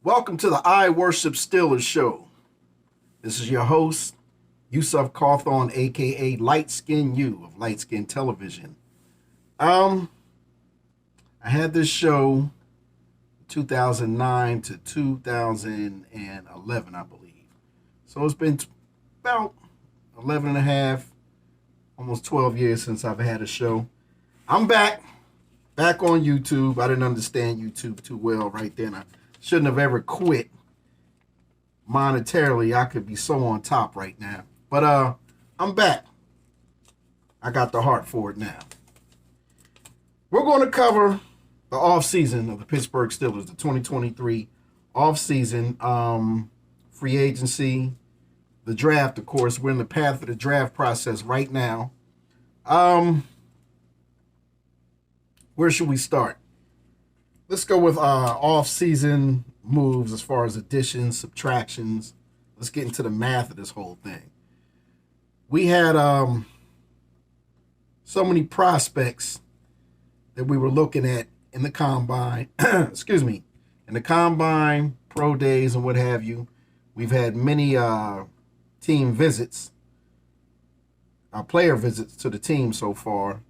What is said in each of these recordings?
Welcome to the I Worship Steelers show. This is your host, Yusuf Cawthorn, aka LIGHTSKIN U of LIGHTSKIN Television. I had this show 2009 to 2011, I believe. So it's been about 11 and a half, almost 12 years since I've had a show. I'm back on YouTube. I didn't understand YouTube too well right then. I shouldn't have ever quit. Monetarily, I could be so on top right now. But I'm back. I got the heart for it now. We're going to cover the offseason of the Pittsburgh Steelers, the 2023 offseason, free agency, the draft, of course. We're in the path of the draft process right now. Where should we start? Let's go with off-season moves as far as additions, subtractions. Let's get into the math of this whole thing. We had so many prospects that we were looking at in the combine. Excuse me. In the combine, pro days, and what have you. We've had many team visits, player visits to the team so far.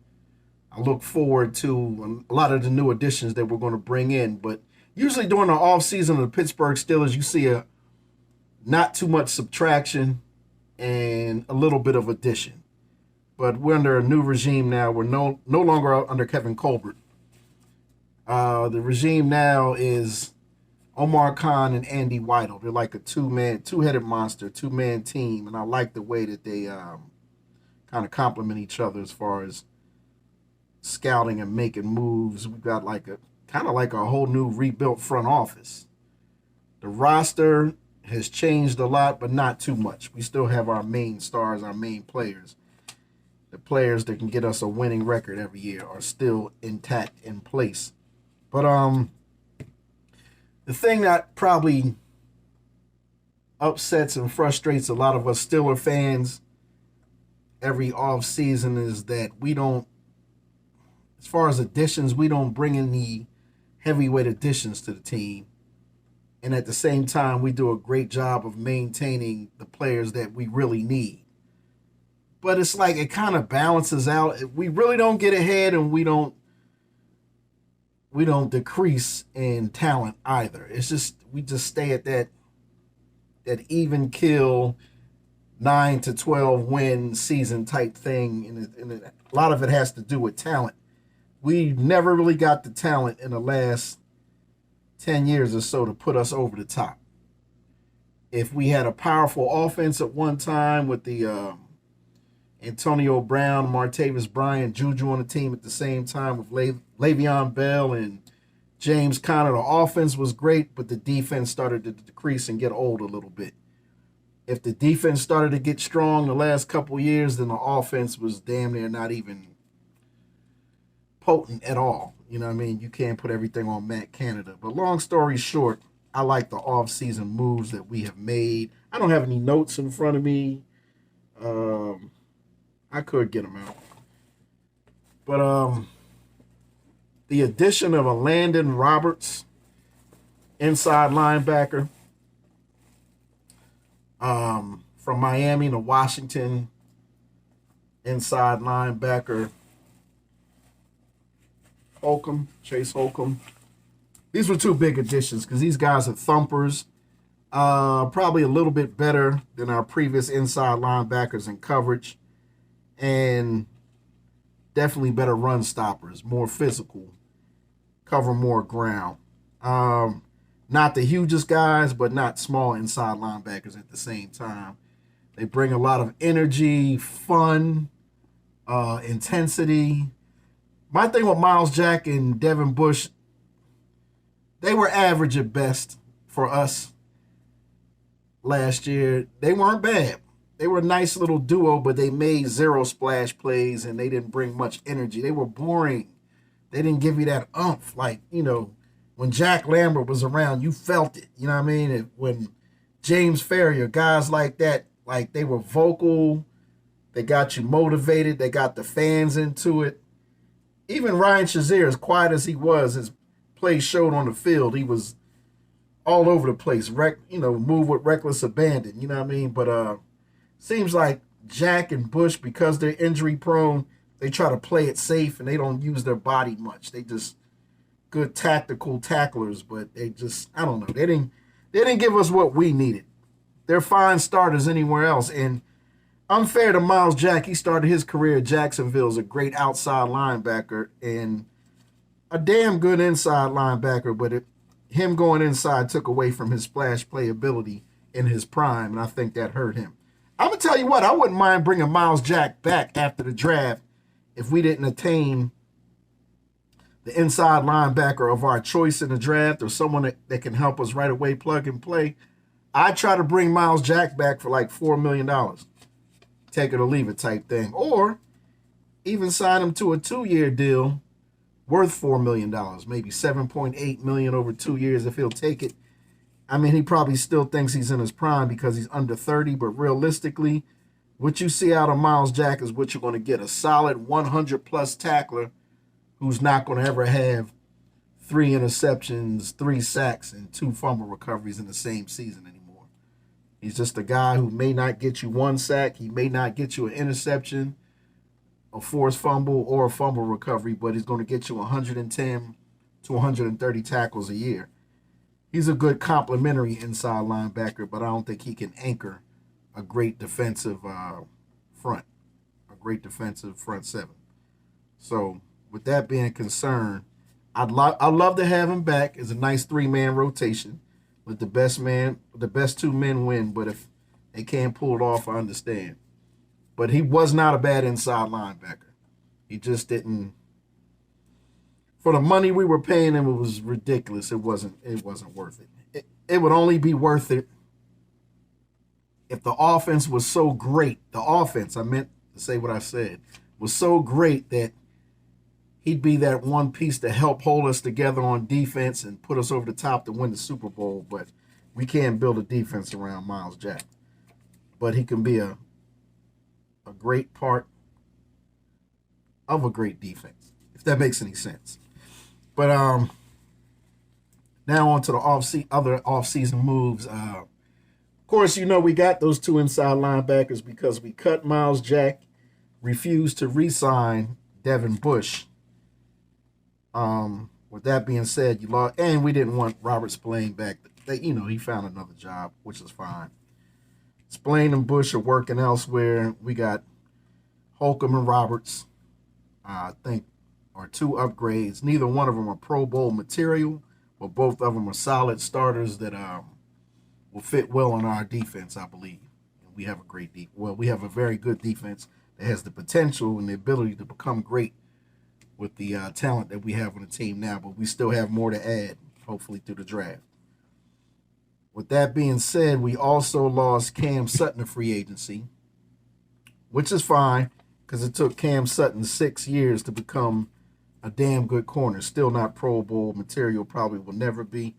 I look forward to a lot of the new additions that we're going to bring in. But usually during the offseason of the Pittsburgh Steelers, you see a not too much subtraction and a little bit of addition. But we're under a new regime now. We're no longer under Kevin Colbert. The regime now is Omar Khan and Andy Weidel. They're like a two-headed monster, two-man team. And I like the way that they kind of complement each other as far as scouting and making moves. We've got like a whole new rebuilt front office. The roster has changed a lot, but not too much. We still have our main stars, our main players. The players that can get us a winning record every year are still intact in place. But the thing that probably upsets and frustrates a lot of us Steeler fans every offseason is that we don't, as far as additions, we don't bring in the heavyweight additions to the team. And at the same time, we do a great job of maintaining the players that we really need. But it's like it kind of balances out. We really don't get ahead, and we don't decrease in talent either. It's just we just stay at that even kill 9 to 12 win season type thing, and a lot of it has to do with talent. We never really got the talent in the last 10 years or so to put us over the top. If we had a powerful offense at one time with the Antonio Brown, Martavis Bryant, Juju on the team at the same time with Le'Veon Bell and James Conner, the offense was great, but the defense started to decrease and get old a little bit. If the defense started to get strong the last couple of years, then the offense was damn near not even potent at all. You know what I mean? You can't put everything on Matt Canada. But long story short, I like the off-season moves that we have made. I don't have any notes in front of me. I could get them out. But the addition of a Landon Roberts, inside linebacker, from Miami to Washington, inside linebacker, Chase Holcomb. These were two big additions because these guys are thumpers. Probably a little bit better than our previous inside linebackers in coverage. And definitely better run stoppers, more physical, cover more ground. Not the hugest guys, but not small inside linebackers at the same time. They bring a lot of energy, fun, intensity. My thing with Miles Jack and Devin Bush, they were average at best for us last year. They weren't bad. They were a nice little duo, but they made zero splash plays, and they didn't bring much energy. They were boring. They didn't give you that oomph. Like, when Jack Lambert was around, you felt it. You know what I mean? When James Ferrier, guys like that, like they were vocal. They got you motivated. They got the fans into it. Even Ryan Shazier, as quiet as he was, his play showed on the field. He was all over the place. Move with reckless abandon. You know what I mean? But seems like Jack and Bush, because they're injury prone, they try to play it safe and they don't use their body much. They just good tactical tacklers, but they just, I don't know. They didn't give us what we needed. They're fine starters anywhere else. And unfair to Miles Jack, he started his career at Jacksonville as a great outside linebacker and a damn good inside linebacker, but him going inside took away from his splash play ability in his prime, and I think that hurt him. I'm going to tell you what, I wouldn't mind bringing Miles Jack back after the draft if we didn't attain the inside linebacker of our choice in the draft or someone that can help us right away plug and play. I'd try to bring Miles Jack back for like $4 million. Take it or leave it type thing. Or even sign him to a 2-year deal worth $4 million, maybe $7.8 million over 2 years if he'll take it. I mean, he probably still thinks he's in his prime because he's under 30, but realistically, what you see out of Miles Jack is what you're going to get, a solid 100-plus tackler who's not going to ever have 3 interceptions, 3 sacks, and 2 fumble recoveries in the same season anymore. He's just a guy who may not get you 1 sack, he may not get you an interception, a forced fumble, or a fumble recovery, but he's going to get you 110 to 130 tackles a year. He's a good complementary inside linebacker, but I don't think he can anchor a great defensive front, a great defensive front seven. So with that being concerned, I'd love to have him back as a nice 3-man rotation with the best 2 men win, but if they can't pull it off, I understand. But he was not a bad inside linebacker. He just didn't. For the money we were paying him, it was ridiculous. It wasn't worth it. It would only be worth it if the offense was so great. The offense, I meant to say what I said, was so great that he'd be that one piece to help hold us together on defense and put us over the top to win the Super Bowl. But we can't build a defense around Miles Jack. But he can be a great part of a great defense, if that makes any sense. But now on to the other off-season moves. Of course, we got those 2 inside linebackers because we cut Miles Jack, refused to re-sign Devin Bush. With that being said, you lost, and we didn't want Robert Spillane back. He found another job, which is fine. Spillane and Bush are working elsewhere. We got Holcomb and Roberts, I think, are 2 upgrades. Neither one of them are Pro Bowl material, but both of them are solid starters that will fit well on our defense, I believe. And we have we have a very good defense that has the potential and the ability to become great with the talent that we have on the team now, but we still have more to add, hopefully, through the draft. With that being said, we also lost Cam Sutton to free agency, which is fine because it took Cam Sutton 6 years to become a damn good corner. Still not Pro Bowl material, probably will never be,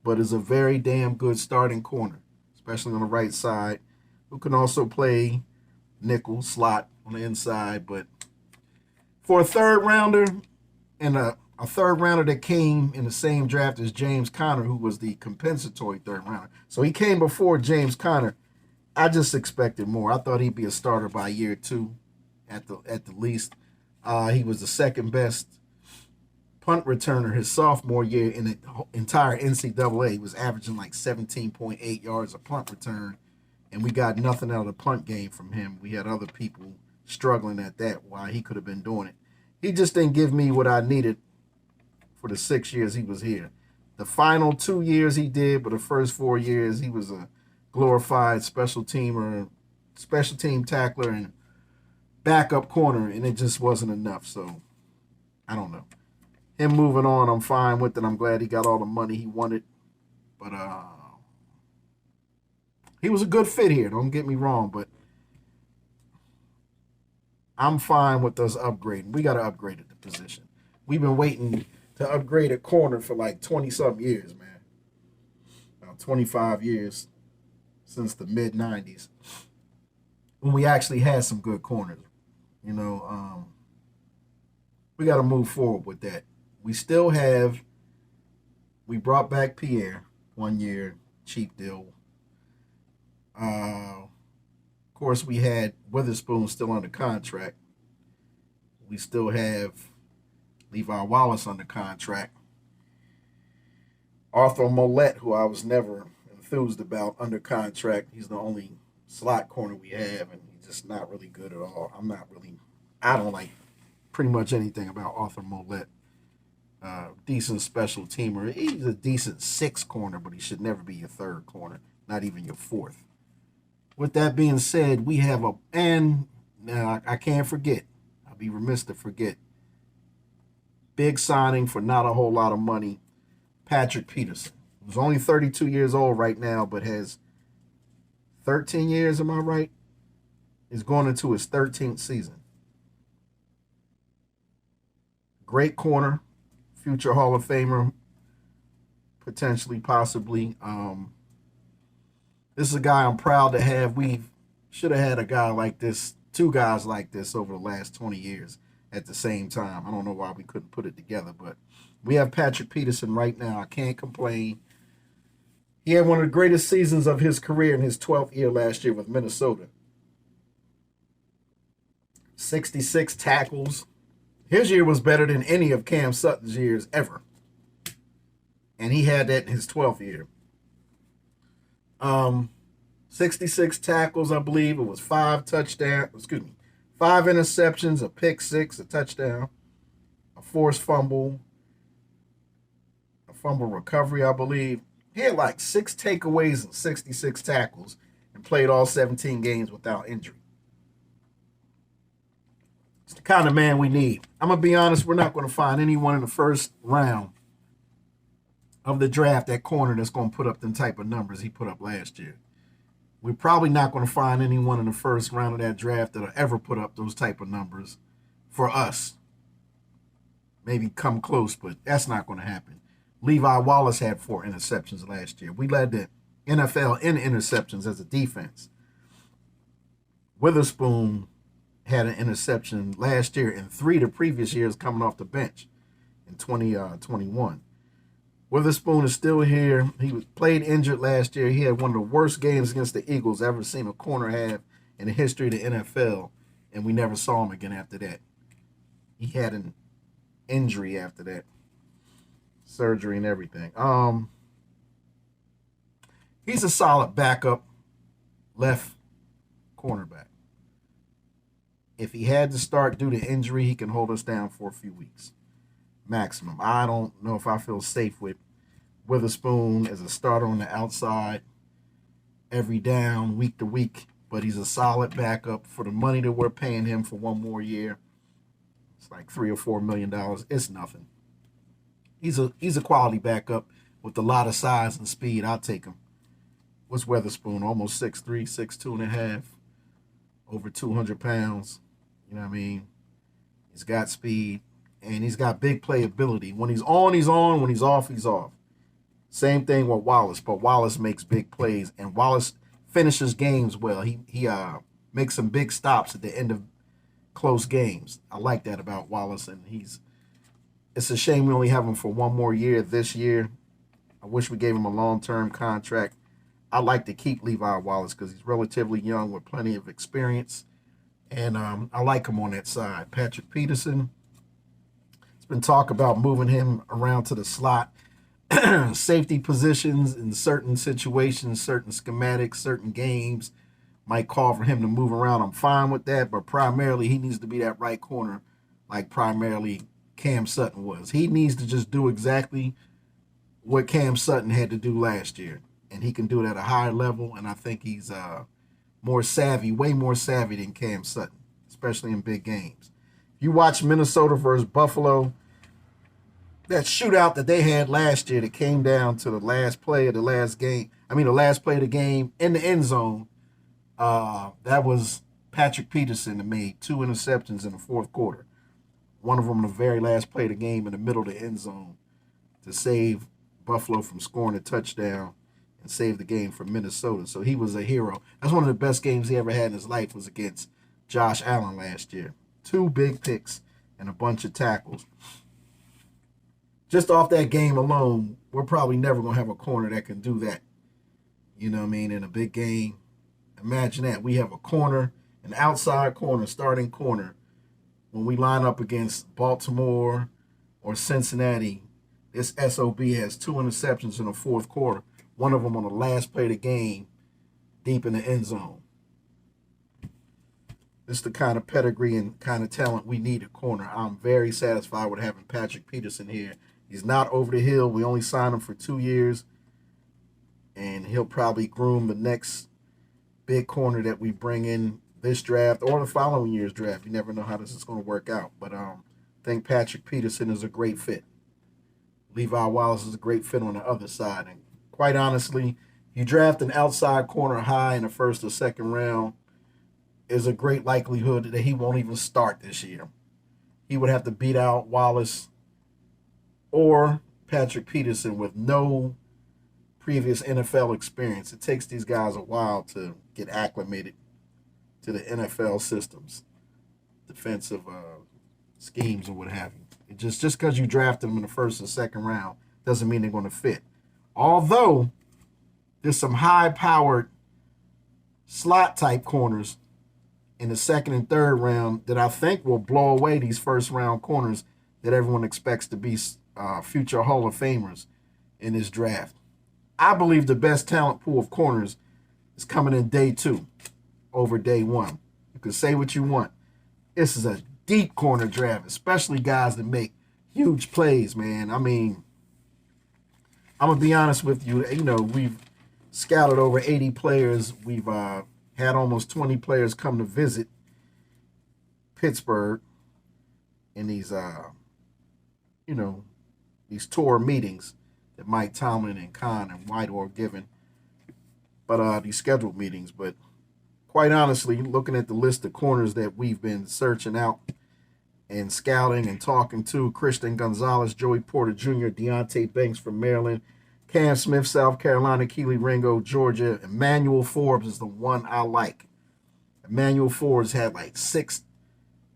but is a very damn good starting corner, especially on the right side, who can also play nickel, slot on the inside. But for a third rounder and a third rounder that came in the same draft as James Conner, who was the compensatory third rounder. So he came before James Conner. I just expected more. I thought he'd be a starter by year 2 at the least. He was the second best punt returner his sophomore year in the entire NCAA. He was averaging like 17.8 yards a punt return, and we got nothing out of the punt game from him. We had other people struggling at that while he could have been doing it. He just didn't give me what I needed for the 6 years he was here. The final 2 years he did, but the first 4 years he was a glorified special team tackler and backup corner, and it just wasn't enough. So I don't know. Him moving on, I'm fine with it. I'm glad he got all the money he wanted. But he was a good fit here, don't get me wrong, but I'm fine with us upgrading. We got to upgrade at the position. We've been waiting to upgrade a corner for like 20-something years, man. About 25 years since the mid-90s when we actually had some good corners. We got to move forward with that. We brought back Pierre. 1 year, cheap deal. Of course, we had Witherspoon still under contract. We still have Levi Wallace under contract. Arthur Mollett, who I was never enthused about, under contract. He's the only slot corner we have, and he's just not really good at all. I don't like pretty much anything about Arthur Mollett. Decent special teamer. He's a decent sixth corner, but he should never be your third corner, not even your fourth. With that being said, we have now I can't forget. I'll be remiss to forget. Big signing for not a whole lot of money. Patrick Peterson, who's only 32 years old right now, but has 13 years, am I right? Is going into his 13th season. Great corner, future Hall of Famer, potentially, possibly. This is a guy I'm proud to have. We should have had a guy like this, two guys like this over the last 20 years at the same time. I don't know why we couldn't put it together, but we have Patrick Peterson right now. I can't complain. He had one of the greatest seasons of his career in his 12th year last year with Minnesota. 66 tackles. His year was better than any of Cam Sutton's years ever. And he had that in his 12th year. 66 tackles, I believe. It was 5 interceptions, a pick six, a touchdown, a forced fumble, a fumble recovery, I believe. He had like 6 takeaways and 66 tackles and played all 17 games without injury. It's the kind of man we need. I'm going to be honest, we're not going to find anyone in the first round of the draft at corner that's going to put up them type of numbers he put up last year. We're probably not going to find anyone in the first round of that draft that'll ever put up those type of numbers for us. Maybe come close, but that's not going to happen. Levi Wallace had 4 interceptions last year. We led the NFL in interceptions as a defense. Witherspoon had an interception last year and 3 the previous years coming off the bench in 2021. Witherspoon is still here. He played injured last year. He had one of the worst games against the Eagles ever seen a corner have in the history of the NFL, and we never saw him again after that. He had an injury after that, surgery and everything. He's a solid backup left cornerback. If he had to start due to injury, he can hold us down for a few weeks. Maximum. I don't know if I feel safe with Witherspoon as a starter on the outside every down, week to week, but he's a solid backup for the money that we're paying him for 1 more year. It's like $3 or $4 million. It's nothing. He's a quality backup with a lot of size and speed. I'll take him. What's Witherspoon? Almost 6'3", 6'2 and a half, over 200 pounds. You know what I mean? He's got speed. And he's got big playability. When he's on, he's on. When he's off, he's off. Same thing with Wallace, but Wallace makes big plays, and Wallace finishes games well. He makes some big stops at the end of close games. I like that about Wallace, and it's a shame we only have him for 1 more year this year. I wish we gave him a long-term contract. I like to keep Levi Wallace because he's relatively young with plenty of experience, and I like him on that side. Patrick Peterson. Been talk about moving him around to the slot, safety positions in certain situations, certain schematics, certain games might call for him to move around. I'm fine with that, but primarily he needs to be that right corner like primarily Cam Sutton was. He needs to just do exactly what Cam Sutton had to do last year, and he can do it at a higher level, and I think he's more savvy, way more savvy than Cam Sutton, especially in big games. If you watch Minnesota versus Buffalo, that shootout that they had last year that came down to the last play of the last game, the last play of the game in the end zone, that was Patrick Peterson that made 2 interceptions in the fourth quarter. One of them in the very last play of the game in the middle of the end zone to save Buffalo from scoring a touchdown and save the game for Minnesota. So he was a hero. That's one of the best games he ever had in his life was against Josh Allen last year. 2 big picks and a bunch of tackles. just off that game alone, we're probably never going to have a corner that can do that. You know what I mean? In a big game, imagine that. We have a corner, an outside corner, starting corner. When we line up against Baltimore or Cincinnati, this SOB has 2 interceptions in the fourth quarter. One of them on the last play of the game, deep in the end zone. This is the kind of pedigree and kind of talent we need at corner. I'm very satisfied with having Patrick Peterson here. He's not over the hill. We only signed him for 2 years. And he'll probably groom the next big corner that we bring in this draft or the following year's draft. You never know how this is going to work out. But I think Patrick Peterson is a great fit. Levi Wallace is a great fit on the other side. And quite honestly, you draft an outside corner high in the first or second round, is a great likelihood that he won't even start this year. He would have to beat out Wallace or Patrick Peterson with no previous NFL experience. It takes these guys a while to get acclimated to the NFL systems, defensive schemes or what have you. Just because you drafted them in the first or second round doesn't mean they're going to fit. Although there's some high-powered slot-type corners in the second and third round that I think will blow away these first-round corners that everyone expects to be future Hall of Famers in this draft. I believe the best talent pool of corners is coming in day 2 over day 1. You can say what you want. This is a deep corner draft, especially guys that make huge plays, man. I mean, I'm going to be honest with you. You know, we've scouted over 80 players. We've had almost 20 players come to visit Pittsburgh in these, these tour meetings that Mike Tomlin and Khan and White are given. But these scheduled meetings. But quite honestly, looking at the list of corners that we've been searching out and scouting and talking to, Christian Gonzalez, Joey Porter Jr., Deontay Banks from Maryland, Cam Smith, South Carolina, Keely Ringo, Georgia. Emmanuel Forbes is the one I like. Emmanuel Forbes had like 6.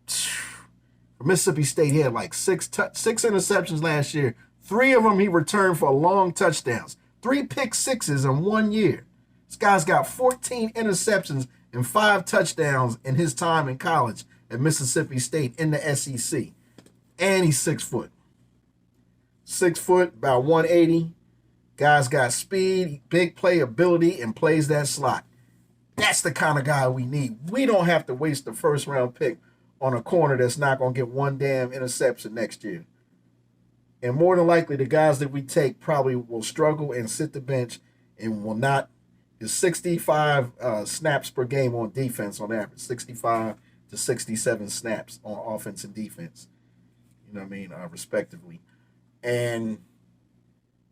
For Mississippi State, he had like 6 interceptions last year. 3 of them he returned for long touchdowns. 3 pick sixes in 1 year. This guy's got 14 interceptions and 5 touchdowns in his time in college at Mississippi State in the SEC. And he's 6 foot. 6 foot, about 180. Guy's got speed, big playability, and plays that slot. That's the kind of guy we need. We don't have to waste the first-round pick on a corner that's not going to get 1 damn interception next year. And more than likely, the guys that we take probably will struggle and sit the bench and will not. Is 65 snaps per game on defense on average. 65 to 67 snaps on offense and defense. You know what I mean? Respectively. And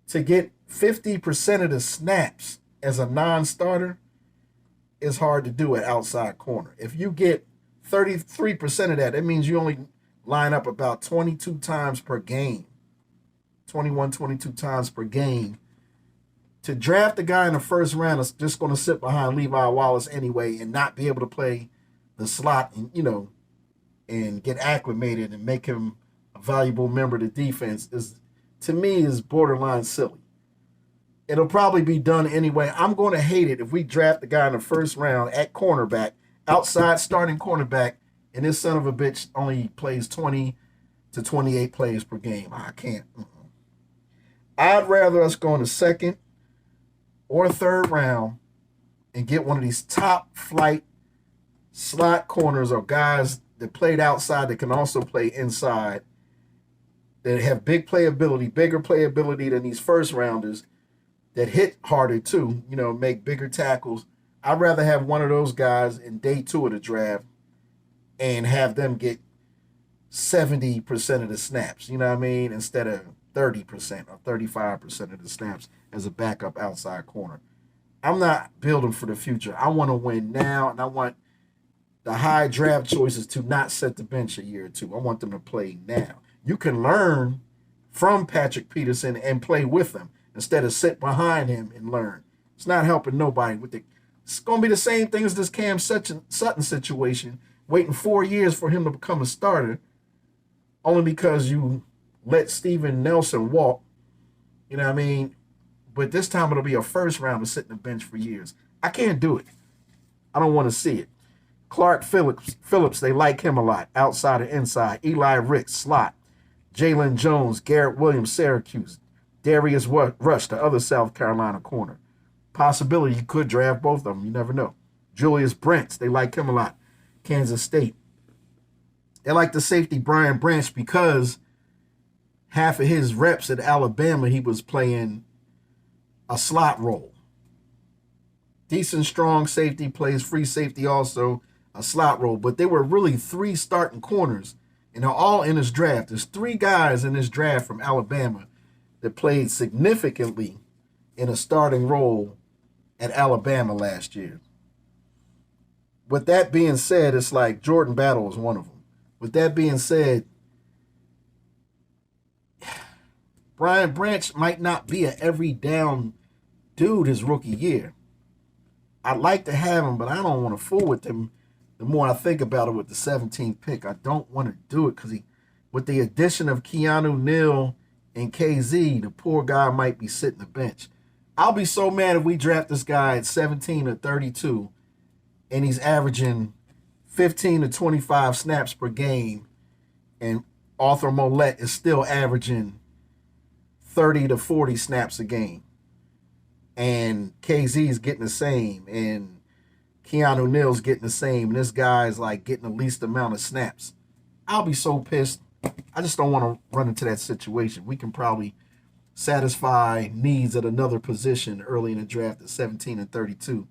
to get 50% of the snaps as a non-starter is hard to do at outside corner. If you get 33% of that, that means you only line up about 22 times per game. 21, 22 times per game. To draft a guy in the first round is just going to sit behind Levi Wallace anyway and not be able to play the slot and, and get acclimated and make him a valuable member of the defense is, to me, is borderline silly. It'll probably be done anyway. I'm going to hate it if we draft the guy in the first round at cornerback, outside starting cornerback, and this son of a bitch only plays 20 to 28 plays per game. I can't. I'd rather us go in the second or third round and get one of these top flight slot corners or guys that played outside that can also play inside, that have big playability, bigger playability than these first rounders, that hit harder too, make bigger tackles. I'd rather have one of those guys in day 2 of the draft and have them get 70% of the snaps, you know what I mean, instead of 30% or 35% of the snaps as a backup outside corner. I'm not building for the future. I want to win now, and I want the high draft choices to not set the bench a year or two. I want them to play now. You can learn from Patrick Peterson and play with him instead of sit behind him and learn. It's not helping nobody. It's going to be the same thing as this Cam Sutton situation, waiting 4 years for him to become a starter, only because you let Steven Nelson walk. You know what I mean? But this time it'll be a first rounder sitting the bench for years. I can't do it. I don't want to see it. Clark Phillips, they like him a lot. Outside and inside. Eli Ricks, slot. Jalen Jones, Garrett Williams, Syracuse. Darius Rush, the other South Carolina corner. Possibility you could draft both of them. You never know. Julius Brents, they like him a lot. Kansas State. They like the safety Brian Branch because half of his reps at Alabama, he was playing a slot role. Decent, strong safety, plays free safety also, a slot role. But there were really 3 starting corners, and they're all in this draft. There's 3 guys in this draft from Alabama that played significantly in a starting role at Alabama last year. With that being said, it's like Jordan Battle is one of them. With that being said, Brian Branch might not be an every down dude his rookie year. I'd like to have him, but I don't want to fool with him. The more I think about it with the 17th pick, I don't want to do it because with the addition of Keanu Neal and KZ, the poor guy might be sitting the bench. I'll be so mad if we draft this guy at 17 or 32 and he's averaging 15 to 25 snaps per game and Arthur Mollett is still averaging 30 to 40 snaps a game. And KZ is getting the same, and Keanu Neal's getting the same, and this guy's like getting the least amount of snaps. I'll be so pissed. I just don't want to run into that situation. We can probably satisfy needs at another position early in the draft at 17 and 32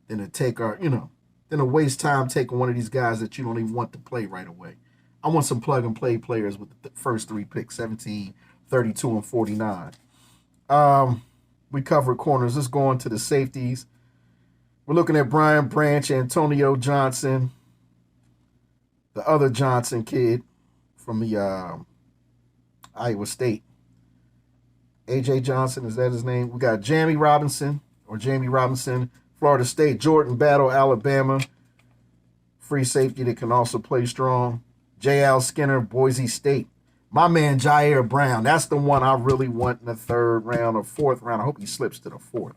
than to take than to waste time taking one of these guys that you don't even want to play right away. I want some plug and play players with the first 3 picks, 17, 32, and 49. We covered corners. Let's go on to the safeties. We're looking at Brian Branch, Antonio Johnson, the other Johnson kid from the Iowa State. A.J. Johnson, is that his name? We got Jamie Robinson, Florida State. Jordan Battle, Alabama. Free safety that can also play strong. J.L. Skinner, Boise State. My man, Jair Brown. That's the one I really want in the 3rd round or 4th round. I hope he slips to the 4th.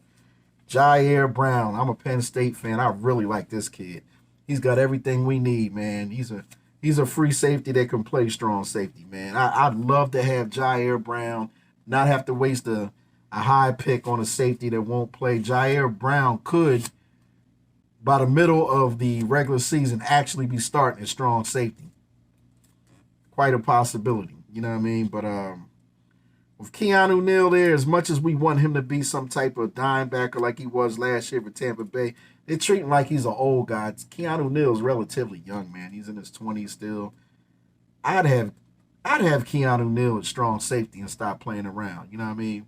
Jair Brown. I'm a Penn State fan. I really like this kid. He's got everything we need, man. He's a free safety that can play strong safety, man. I'd love to have Jair Brown, not have to waste a high pick on a safety that won't play. Jair Brown could, by the middle of the regular season, actually be starting at strong safety. Quite a possibility. You know what I mean? But with Keanu Neal there, as much as we want him to be some type of dime backer like he was last year for Tampa Bay, they treat him like he's an old guy. Keanu Neal's relatively young, man. He's in his 20s still. I'd have Keanu Neal at strong safety and stop playing around. You know what I mean?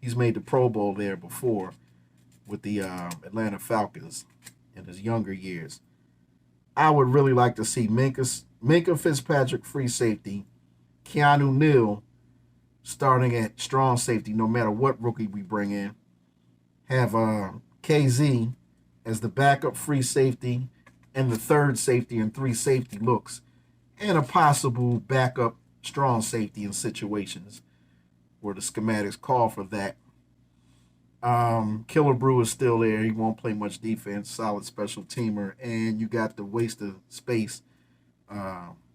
He's made the Pro Bowl there before with the Atlanta Falcons in his younger years. I would really like to see Minkah Fitzpatrick free safety, Keanu Neal starting at strong safety no matter what rookie we bring in. Have KZ as the backup free safety and the 3rd safety and 3 safety looks, and a possible backup strong safety in situations where the schematics call for that. Killer Brew is still there. He won't play much defense. Solid special teamer. And you got the waste of space,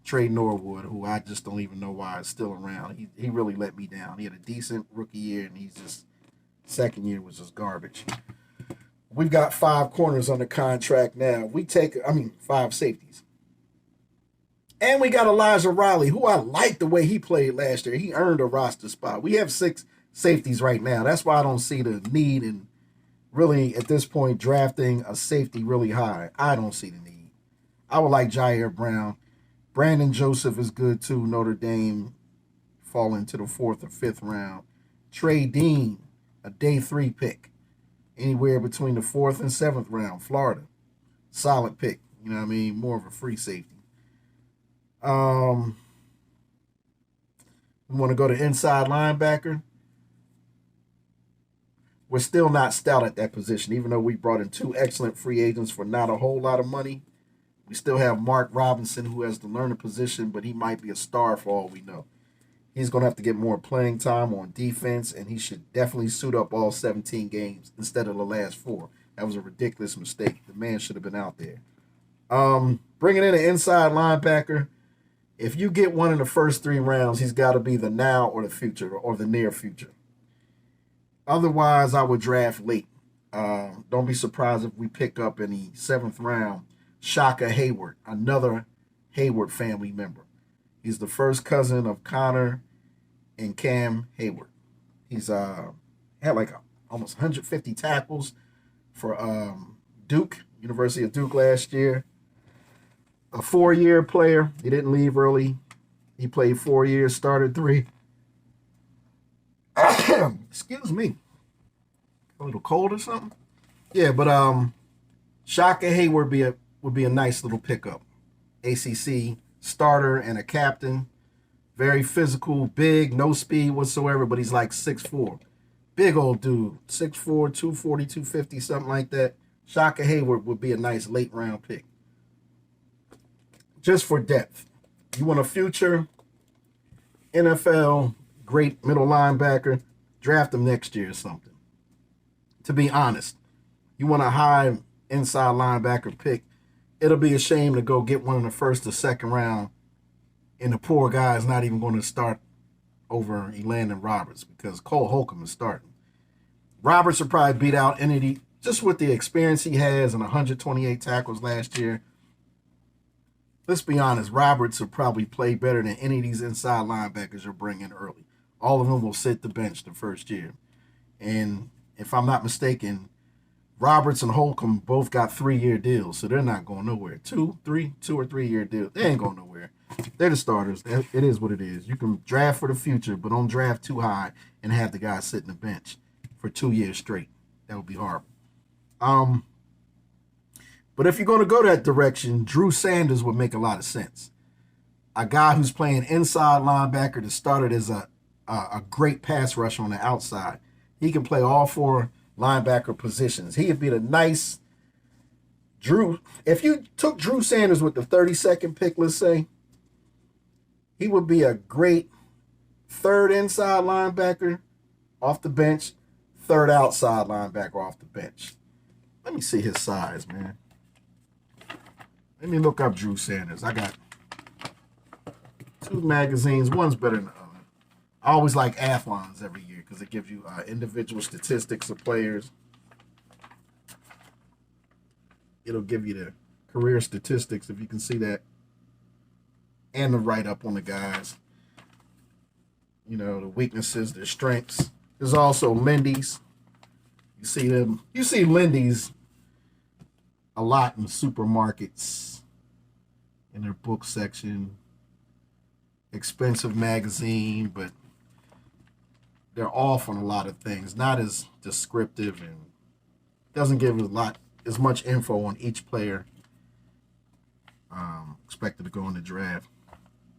Trey Norwood, who I just don't even know why is still around. He really let me down. He had a decent rookie year, and he's just second year was just garbage. We've got 5 corners on the contract now. 5 safeties. And we got Elijah Riley, who I like the way he played last year. He earned a roster spot. We have 6 safeties right now. That's why I don't see the need in really, at this point, drafting a safety really high. I don't see the need. I would like Jair Brown. Brandon Joseph is good too. Notre Dame falling to the 4th or 5th round. Trey Dean, a day 3 pick. Anywhere between the 4th and 7th round. Florida. Solid pick. You know what I mean? More of a free safety. We want to go to inside linebacker. We're still not stout at that position, even though we brought in 2 excellent free agents for not a whole lot of money. We still have Mark Robinson, who has the learner position, but he might be a star for all we know. He's going to have to get more playing time on defense, and he should definitely suit up all 17 games instead of the last 4. That was a ridiculous mistake. The man should have been out there. Bringing in an inside linebacker, if you get one in the first 3 rounds, he's got to be the now or the future or the near future. Otherwise, I would draft late. Don't be surprised if we pick up in the 7th round Shaka Hayward, another Hayward family member. He's the first cousin of Connor and Cam Hayward. He's had like almost 150 tackles for Duke, University of Duke last year. A 4-year player. He didn't leave early. He played 4 years, started 3. Excuse me. A little cold or something? Yeah, but Shaka Hayward would be a nice little pickup. ACC starter and a captain. Very physical, big, no speed whatsoever, but he's like 6'4". Big old dude. 6'4", 240, 250, something like that. Shaka Hayward would be a nice late round pick. Just for depth. You want a future NFL great middle linebacker, draft him next year or something. To be honest, you want a high inside linebacker pick, it'll be a shame to go get one in the first or second round, and the poor guy is not even going to start over Elandon Roberts because Cole Holcomb is starting. Roberts will probably beat out any, just with the experience he has and 128 tackles last year. Let's be honest, Roberts will probably play better than any of these inside linebackers you're bringing early. All of them will sit the bench the first year. And if I'm not mistaken, Roberts and Holcomb both got 3-year deals, so they're not going nowhere. 2 or 3 year deals. They ain't going nowhere. They're the starters. It is what it is. You can draft for the future, but don't draft too high and have the guy sit in the bench for 2 years straight. That would be horrible. But if you're going to go that direction, Drew Sanders would make a lot of sense. A guy who's playing inside linebacker that started as a great pass rusher on the outside. He can play all 4 linebacker positions. He would be the nice Drew. If you took Drew Sanders with the 32nd pick, let's say, he would be a great 3rd inside linebacker off the bench, 3rd outside linebacker off the bench. Let me see his size, man. Let me look up Drew Sanders. I got 2 magazines. One's better than the other. I always like Athlons every year because it gives you individual statistics of players. It'll give you the career statistics, if you can see that, and the write-up on the guys. You know, the weaknesses, their strengths. There's also Lindy's. You see them. You see Lindy's a lot in supermarkets, in their book section. Expensive magazine, but they're off on a lot of things. Not as descriptive and doesn't give as much info on each player expected to go in the draft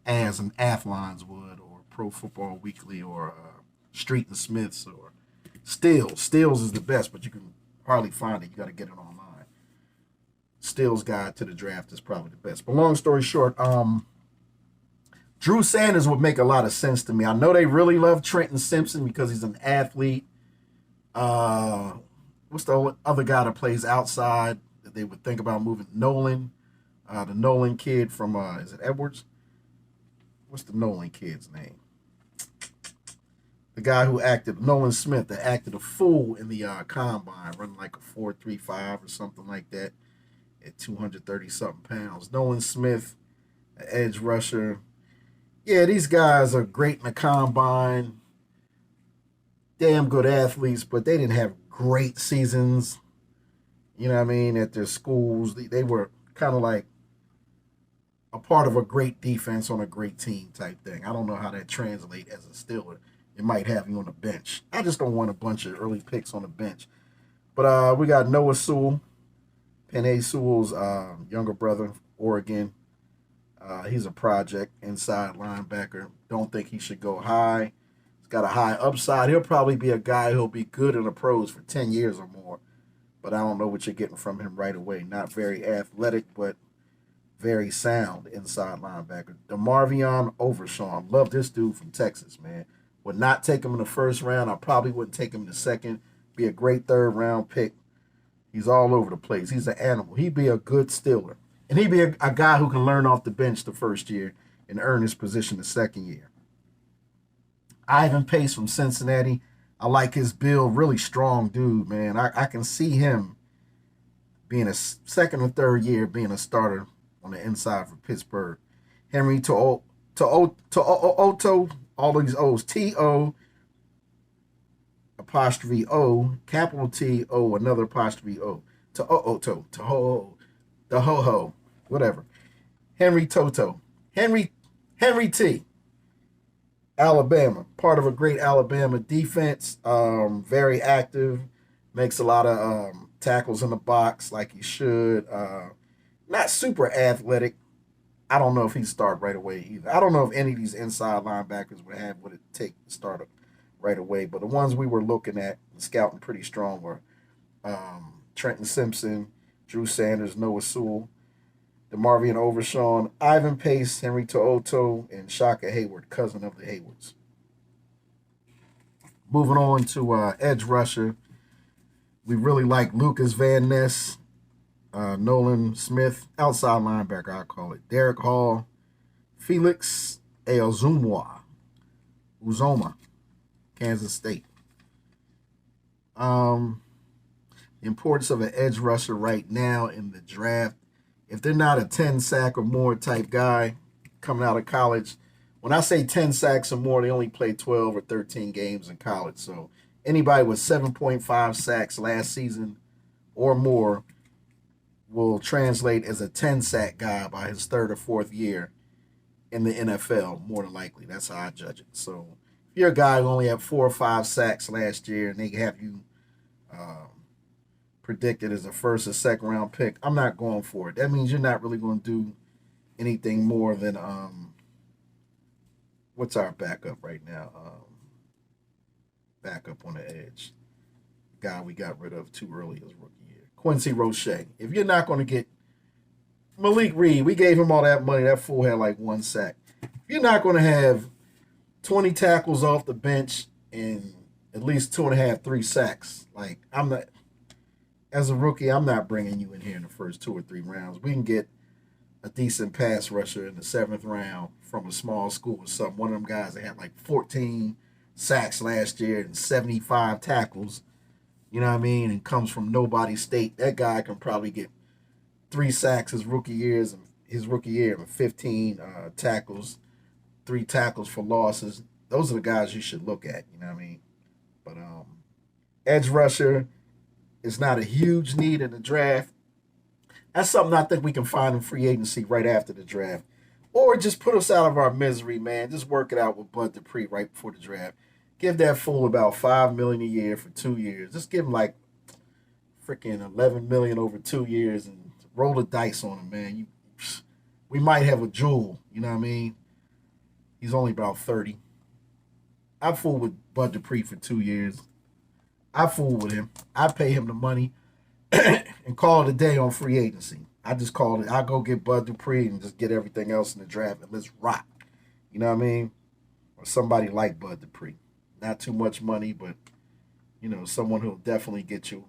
as an Athlons would, or Pro Football Weekly, or Street and Smiths, or Stills. Stills is the best, but you can hardly find it. You got to get it online. Stills' Guide to the Draft is probably the best. But long story short, Drew Sanders would make a lot of sense to me. I know they really love Trenton Simpson because he's an athlete. What's the other guy that plays outside that they would think about moving? Nolan. The Nolan kid from, is it Edwards? What's the Nolan kid's name? The guy who acted, Nolan Smith, that acted a fool in the combine, running like a 4.35 or something like that at 230-something pounds. Nolan Smith, an edge rusher. Yeah, these guys are great in the combine. Damn good athletes, but they didn't have great seasons. You know what I mean? At their schools, they were kind of like a part of a great defense on a great team type thing. I don't know how that translates as a Steeler. It might have you on the bench. I just don't want a bunch of early picks on the bench. But we got Noah Sewell, Penei Sewell's younger brother, Oregon. He's a project inside linebacker. Don't think he should go high. He's got a high upside. He'll probably be a guy who'll be good in the pros for 10 years or more. But I don't know what you're getting from him right away. Not very athletic, but very sound inside linebacker. DeMarvion Overshawn. Love this dude from Texas, man. Would not take him in the first round. I probably wouldn't take him in the second. Be a great third round pick. He's all over the place. He's an animal. He'd be a good Steeler. And he'd be a guy who can learn off the bench the first year and earn his position the second year. Ivan Pace from Cincinnati. I like his build. Really strong dude, man. I can see him being a second or third year being a starter on the inside for Pittsburgh. Henry To'o, all these O's. T-O, apostrophe O, capital T-O, another apostrophe O. Toho, the ho-ho, whatever. Henry Toto. Henry T. Alabama, part of a great Alabama defense, very active, makes a lot of tackles in the box like he should. Not super athletic. I don't know if he'd start right away either. I don't know if any of these inside linebackers would have what it take to start right away, but the ones we were looking at and scouting pretty strong were Trenton Simpson, Drew Sanders, Noah Sewell, DeMarvion Overshawn, Ivan Pace, Henry To'o, and Shaka Hayward, cousin of the Haywards. Moving on to edge rusher. We really like Lucas Van Ness, Nolan Smith, outside linebacker, I call it. Derek Hall, Felix Uzoma, Kansas State. The importance of an edge rusher right now in the draft. If they're not a 10 sack or more type guy coming out of college, when I say 10 sacks or more, they only play 12 or 13 games in college. So anybody with 7.5 sacks last season or more will translate as a 10 sack guy by his third or fourth year in the NFL, more than likely. That's how I judge it. So if you're a guy who only had 4 or 5 sacks last year and they have you predicted as a first or second round pick, I'm not going for it. That means you're not really going to do anything more than what's our backup right now? Backup on the edge. The guy we got rid of too early his rookie year. Quincy Roche. If you're not going to get Malik Reed, we gave him all that money. That fool had like 1 sack. If you're not going to have 20 tackles off the bench and at least 2.5, 3 sacks, like I'm not. As a rookie, I'm not bringing you in here in the first 2 or 3 rounds. We can get a decent pass rusher in the 7th round from a small school or something. One of them guys that had like 14 sacks last year and 75 tackles, you know what I mean, and comes from nobody state. That guy can probably get 3 sacks his rookie year and 15 tackles, 3 tackles for losses. Those are the guys you should look at, you know what I mean? But edge rusher is not a huge need in the draft. That's something I think we can find in free agency right after the draft. Or just put us out of our misery, man. Just work it out with Bud Dupree right before the draft. Give that fool about $5 million a year for 2 years. Just give him like freaking $11 million over 2 years and roll the dice on him, man. We might have a jewel, you know what I mean? He's only about 30. I fool with Bud Dupree for 2 years. I fool with him. I pay him the money and call it a day on free agency. I just call it. I go get Bud Dupree and just get everything else in the draft and let's rock. You know what I mean? Or somebody like Bud Dupree. Not too much money, but you know, someone who'll definitely get you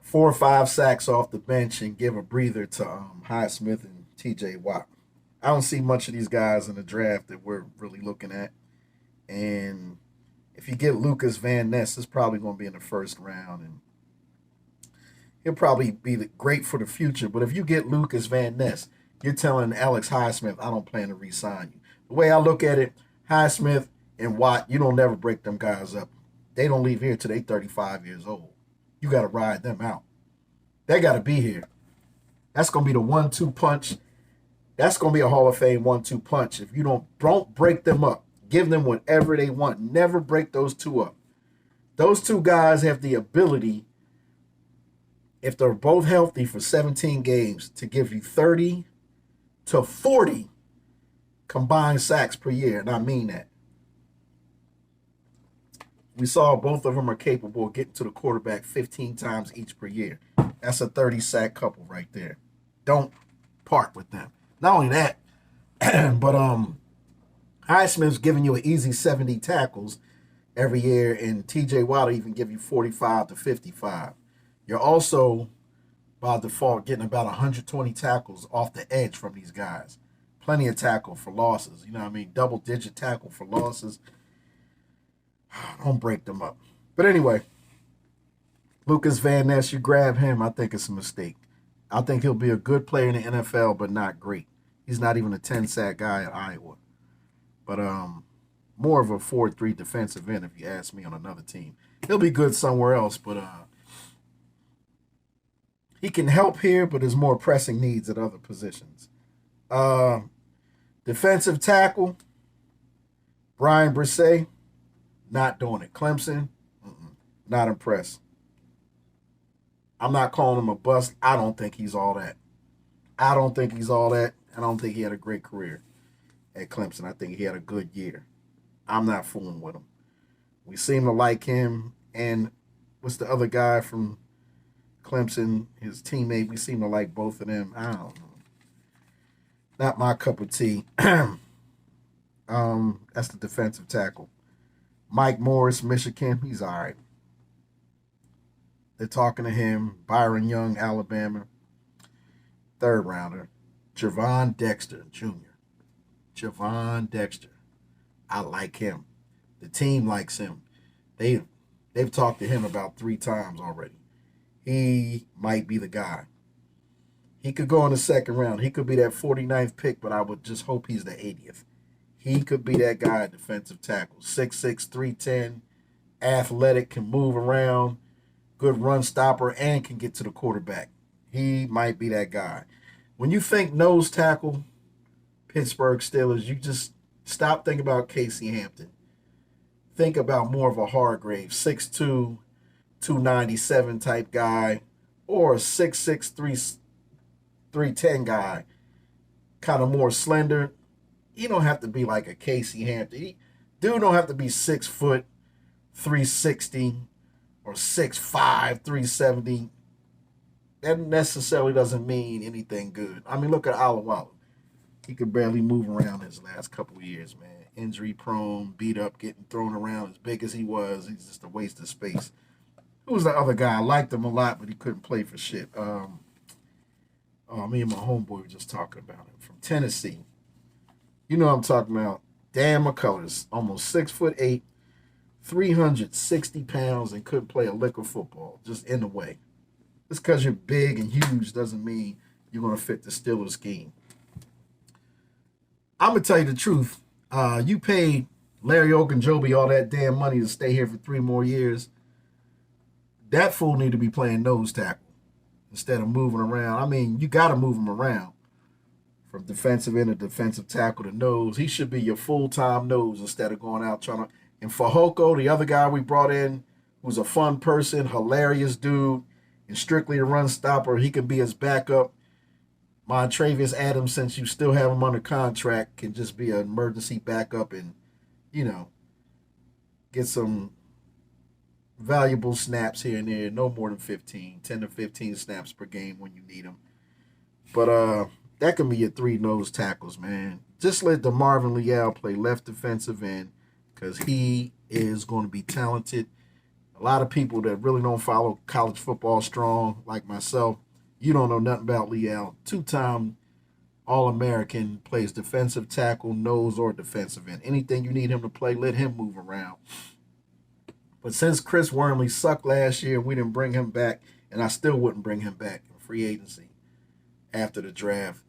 4 or 5 sacks off the bench and give a breather to Highsmith and T.J. Watt. I don't see much of these guys in the draft that we're really looking at, and if you get Lucas Van Ness, it's probably going to be in the first round, and he'll probably be great for the future. But if you get Lucas Van Ness, you're telling Alex Highsmith, I don't plan to re-sign you. The way I look at it, Highsmith and Watt, you don't never break them guys up. They don't leave here till they 35 years old. You got to ride them out. They got to be here. That's going to be the 1-2 punch. That's going to be a Hall of Fame 1-2 punch. If you don't break them up. Give them whatever they want. Never break those two up. Those two guys have the ability, if they're both healthy for 17 games, to give you 30 to 40 combined sacks per year. And I mean that. We saw both of them are capable of getting to the quarterback 15 times each per year. That's a 30-sack couple right there. Don't part with them. Not only that, but Highsmith's giving you an easy 70 tackles every year, and TJ Watt will even give you 45 to 55. You're also, by default, getting about 120 tackles off the edge from these guys. Plenty of tackle for losses. You know what I mean? Double-digit tackle for losses. Don't break them up. But anyway, Lucas Van Ness, you grab him, I think it's a mistake. I think he'll be a good player in the NFL, but not great. He's not even a 10-sack guy at Iowa. But more of a 4-3 defensive end, if you ask me, on another team. He'll be good somewhere else, but he can help here, but there's more pressing needs at other positions. Defensive tackle, Brian Brisset, not doing it. Clemson, not impressed. I'm not calling him a bust. I don't think he's all that. I don't think he had a great career at Clemson. I think he had a good year. I'm not fooling with him. We seem to like him. And what's the other guy from Clemson, his teammate? We seem to like both of them. I don't know. Not my cup of tea. That's the defensive tackle. Mike Morris, Michigan, he's all right. They're talking to him. Byron Young, Alabama. Third rounder. Javon Dexter Jr. Javon Dexter. I like him. The team likes him. They've talked to him about 3 times already. He might be the guy. He could go in the second round. He could be that 49th pick, but I would just hope he's the 80th. He could be that guy at defensive tackle. 6'6", 310, athletic, can move around, good run stopper, and can get to the quarterback. He might be that guy. When you think nose tackle, Pittsburgh Steelers, you just stop thinking about Casey Hampton. Think about more of a Hargrave, 6'2", 297 type guy, or a 6'6", 310 guy, kind of more slender. He don't have to be like a Casey Hampton. Dude don't have to be 6 foot, 360, or 6'5", 370. That necessarily doesn't mean anything good. I mean, look at Alawala. He could barely move around his last couple of years, man. Injury prone, beat up, getting thrown around. As big as he was, he's just a waste of space. Who was the other guy? I liked him a lot, but he couldn't play for shit. Me and my homeboy were just talking about him from Tennessee. You know what I'm talking about. Dan McCullers, almost 6'8", 360 pounds, and couldn't play a lick of football, just in the way. Just because you're big and huge doesn't mean you're going to fit the Steelers scheme. I'm going to tell you the truth. You paid Larry Ogunjobi all that damn money to stay here for 3 more years. That fool need to be playing nose tackle instead of moving around. I mean, you got to move him around from defensive end to defensive tackle to nose. He should be your full-time nose instead of going out trying to. And Fehoko, the other guy we brought in, who's a fun person, hilarious dude, and strictly a run stopper, he can be his backup. Montravius Adams, since you still have him under contract, can just be an emergency backup and, get some valuable snaps here and there. No more than 10 to 15 snaps per game when you need them. But that can be your 3 nose tackles, man. Just let DeMarvin Leal play left defensive end because he is going to be talented. A lot of people that really don't follow college football strong, like myself, you don't know nothing about Leal. 2-time All-American, plays defensive tackle, nose, or defensive end. Anything you need him to play, let him move around. But since Chris Wormley sucked last year, we didn't bring him back, and I still wouldn't bring him back in free agency after the draft.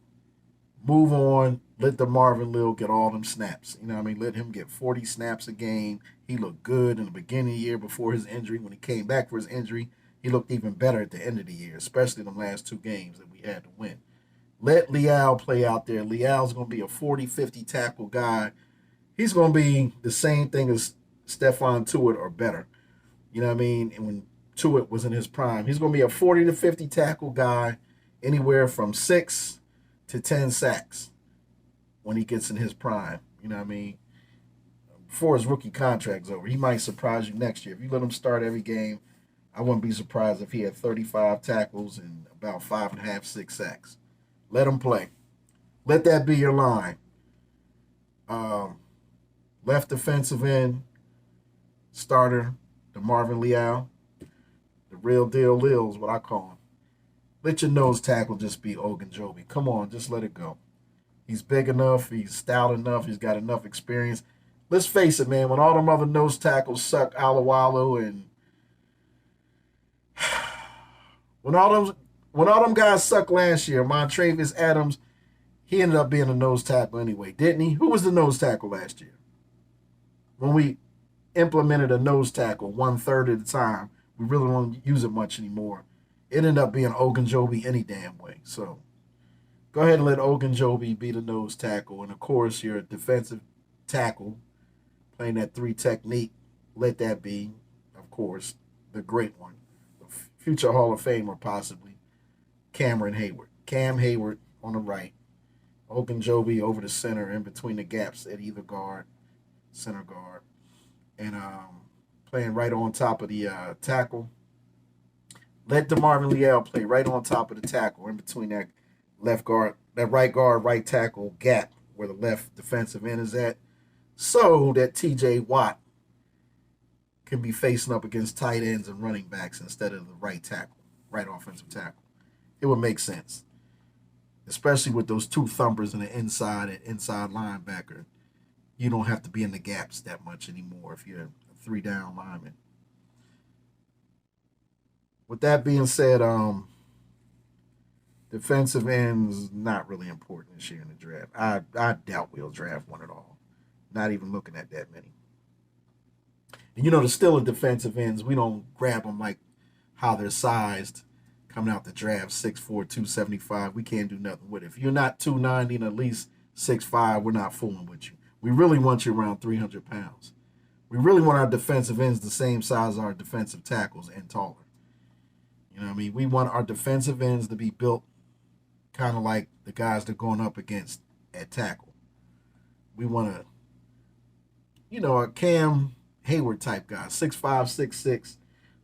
Move on. Let DeMarvin Leal get all them snaps. You know what I mean? Let him get 40 snaps a game. He looked good in the beginning of the year before his injury. When he came back for his injury, he looked even better at the end of the year, especially the last 2 games that we had to win. Let Leal play out there. Leal's going to be a 40, 50 tackle guy. He's going to be the same thing as Stephon Tuitt or better. You know what I mean? And when Tuitt was in his prime, he's going to be a 40 to 50 tackle guy, anywhere from 6 to 10 sacks when he gets in his prime. You know what I mean? Before his rookie contract's over. He might surprise you next year. If you let him start every game, I wouldn't be surprised if he had 35 tackles and about 5.5, 6 sacks. Let him play. Let that be your line. Um, Left defensive end starter, the Marvin Leal, the real deal Lil is what I call him. Let your nose tackle just be Ogunjobi. Come on, just let it go. He's big enough. He's stout enough. He's got enough experience. Let's face it, man. When all them other nose tackles suck, Alawalu and when all them guys suck last year, Montravius Adams, he ended up being a nose tackle anyway, didn't he? Who was the nose tackle last year? When we implemented a nose tackle 1/3 of the time, we really don't use it much anymore. It ended up being Ogunjobi any damn way. So go ahead and let Ogunjobi be the nose tackle. And of course, your defensive tackle playing that 3 technique, let that be, of course, the great one. The future Hall of Famer, possibly, Cameron Hayward. Cam Hayward on the right. Ogunjobi over the center, in between the gaps at either guard, center guard. And playing right on top of the tackle. Let DeMarvin Leal play right on top of the tackle, in between that left guard, that right guard, right tackle gap where the left defensive end is at, so that TJ Watt can be facing up against tight ends and running backs instead of the right tackle, right offensive tackle. It would make sense, especially with those 2 thumpers in the inside and inside linebacker. You don't have to be in the gaps that much anymore if you're a 3-down lineman. With that being said, defensive ends not really important this year in the draft. I doubt we'll draft one at all. Not even looking at that many. And the Steelers defensive ends, we don't grab them like how they're sized coming out the draft, 6'4", 275. We can't do nothing with it. If you're not 290 and at least 6'5", we're not fooling with you. We really want you around 300 pounds. We really want our defensive ends the same size as our defensive tackles and taller. You know what I mean? We want our defensive ends to be built kind of like the guys they're going up against at tackle. We want a Cam Hayward type guy, 6'5", 6'6",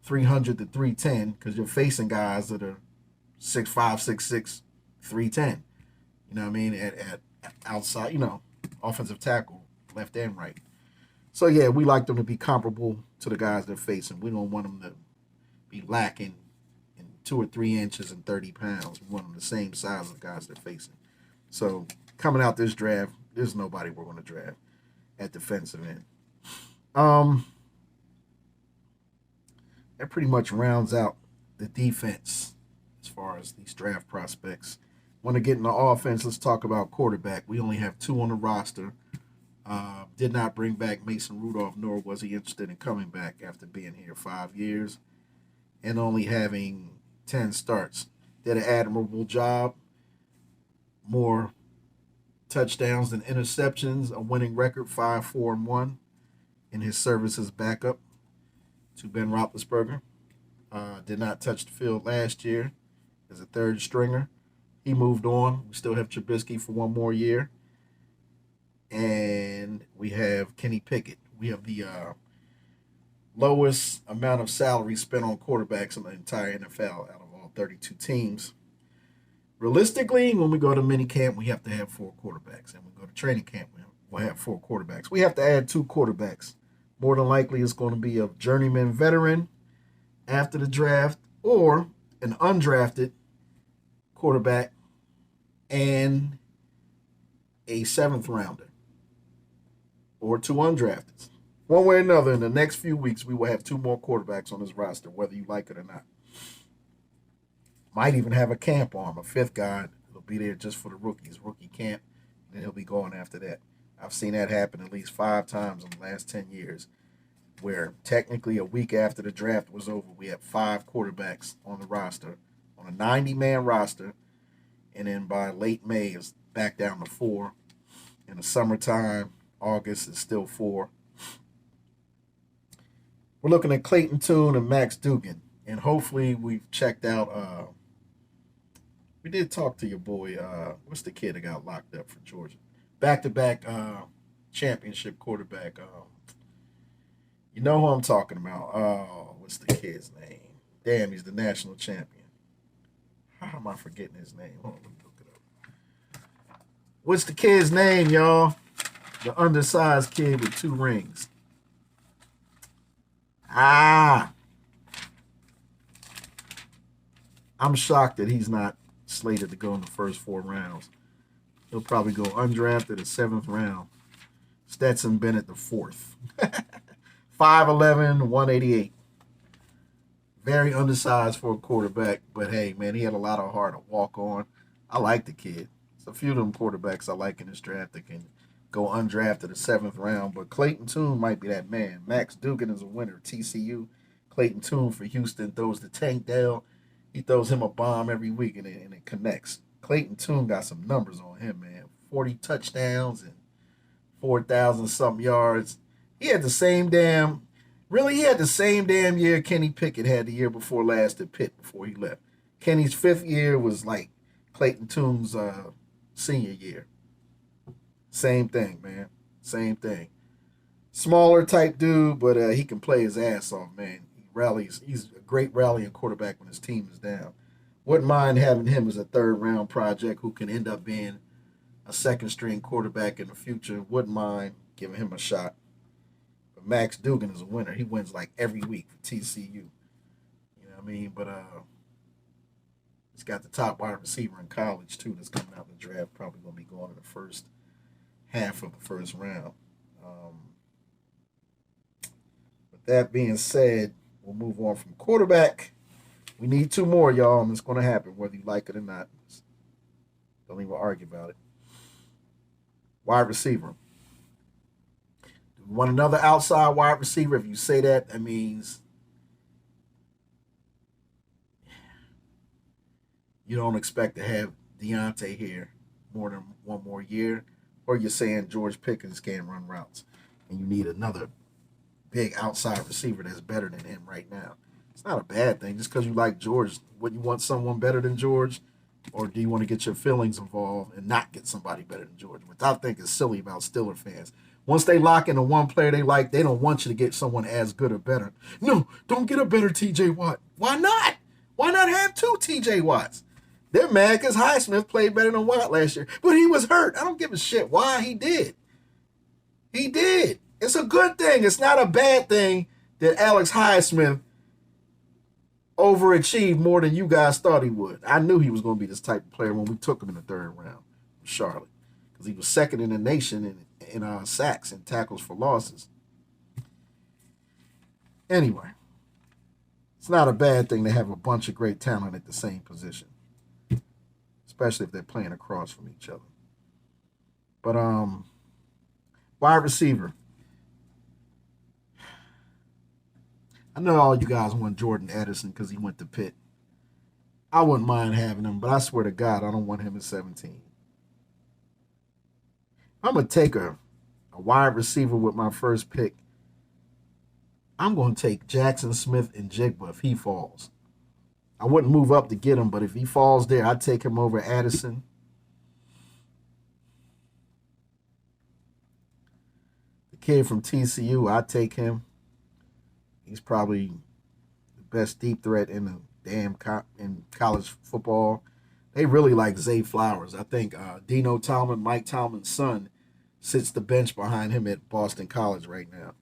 300 to 310, because you're facing guys that are 6'5", 6'6", 310. You know what I mean? At outside, offensive tackle, left and right. So, yeah, we like them to be comparable to the guys they're facing. We don't want them to be lacking in 2 or 3 inches and 30 pounds. We want them the same size as the guys they're facing. So, coming out this draft, there's nobody we're going to draft at defensive end. That pretty much rounds out the defense as far as these draft prospects. Want to get into offense, let's talk about quarterback. We only have 2 on the roster. Did not bring back Mason Rudolph, nor was he interested in coming back after being here 5 years and only having 10 starts. Did an admirable job. More touchdowns than interceptions, a winning record, 5-4-1 in his service as backup to Ben Roethlisberger. Did not touch the field last year as a 3rd stringer. He moved on. We still have Trubisky for 1 more year. And we have Kenny Pickett. We have the lowest amount of salary spent on quarterbacks in the entire NFL out of all 32 teams. Realistically, when we go to minicamp, we have to have 4 quarterbacks. And when we go to training camp, we'll have 4 quarterbacks. We have to add 2 quarterbacks. More than likely, it's going to be a journeyman veteran after the draft or an undrafted quarterback and a 7th rounder or 2 undrafteds. One way or another, in the next few weeks, we will have 2 more quarterbacks on this roster, whether you like it or not. Might even have a camp arm, a 5th guy. It'll be there just for the rookies, rookie camp, and then he'll be going after that. I've seen that happen at least 5 times in the last 10 years, where technically a week after the draft was over, we had 5 quarterbacks on the roster, on a 90-man roster, and then by late May, it's back down to 4. In the summertime, August, is still 4. We're looking at Clayton Tune and Max Dugan, and hopefully we've checked out. We did talk to your boy. What's the kid that got locked up for Georgia? Back-to-back championship quarterback. You know who I'm talking about. What's the kid's name? Damn, he's the national champion. How am I forgetting his name? Hold on, let me look it up. What's the kid's name, y'all? The undersized kid with 2 rings. I'm shocked that he's not slated to go in the first 4 rounds. He'll probably go undrafted the 7th round. Stetson Bennett the 4th. 5'11", 188. Very undersized for a quarterback, but hey, man, he had a lot of heart to walk on. I like the kid. There's a few of them quarterbacks I like in this draft that can go undrafted the 7th round, but Clayton Tune might be that man. Max Duggan is a winner, TCU. Clayton Tune for Houston throws the tank down. He throws him a bomb every week, and it connects. Clayton Tune got some numbers on him, man. 40 touchdowns and 4,000-something yards. He had the same damn year Kenny Pickett had the year before last at Pitt before he left. Kenny's 5th year was like Clayton Tune's senior year. Same thing, man. Same thing. Smaller type dude, but he can play his ass off, man. He rallies. He's a great rallying quarterback when his team is down. Wouldn't mind having him as a 3rd round project who can end up being a 2nd string quarterback in the future. Wouldn't mind giving him a shot. But Max Duggan is a winner. He wins like every week for TCU. You know what I mean? But he's got the top wide receiver in college too that's coming out in the draft. Probably going to be going in the first half of the 1st round. With that being said, we'll move on from quarterback. We need 2 more, y'all, and it's going to happen whether you like it or not. Don't even argue about it. Wide receiver. Do we want another outside wide receiver? If you say that, that means you don't expect to have Deontay here more than 1 more year, or you're saying George Pickens can't run routes, and you need another big outside receiver that's better than him right now. It's not a bad thing. Just because you like George, would you want someone better than George? Or do you want to get your feelings involved and not get somebody better than George? Which I think is silly about Steeler fans. Once they lock into one player they like, they don't want you to get someone as good or better. No, don't get a better TJ Watt. Why not? Why not have 2 TJ Watts? They're mad because Highsmith played better than Watt last year. But he was hurt. I don't give a shit why. He did. He did. It's a good thing. It's not a bad thing that Alex Highsmith overachieved more than you guys thought he would. I knew he was going to be this type of player when we took him in the 3rd round from Charlotte, because he was 2nd in the nation in sacks and tackles for losses. Anyway, it's not a bad thing to have a bunch of great talent at the same position, especially if they're playing across from each other. But wide receiver. I know all you guys want Jordan Addison because he went to Pitt. I wouldn't mind having him, but I swear to God, I don't want him at 17. I'm going to take a wide receiver with my first pick. I'm going to take Jackson Smith and Jigba if he falls. I wouldn't move up to get him, but if he falls there, I'd take him over Addison. The kid from TCU, I'd take him. He's probably the best deep threat in the in college football. They really like Zay Flowers. I think Dino Tomlin, Mike Tomlin's son, sits the bench behind him at Boston College right now.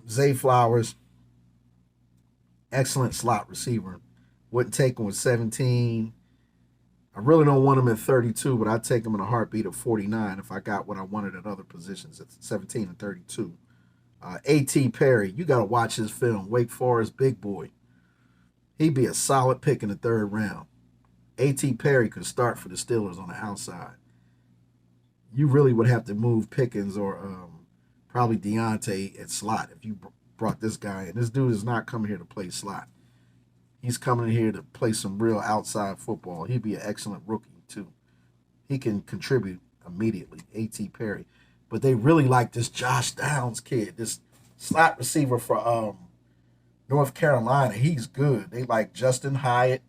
Zay Flowers, excellent slot receiver. Wouldn't take him with 17. I really don't want him at 32, but I'd take him in a heartbeat at 49 if I got what I wanted at other positions at 17 and 32. A.T. Perry, you got to watch his film, Wake Forest Big Boy. He'd be a solid pick in the 3rd round. A.T. Perry could start for the Steelers on the outside. You really would have to move Pickens or probably Deontay at slot if you brought this guy in. This dude is not coming here to play slot. He's coming here to play some real outside football. He'd be an excellent rookie, too. He can contribute immediately, A.T. Perry. But they really like this Josh Downs kid, this slot receiver for North Carolina. He's good. They like Justin Hyatt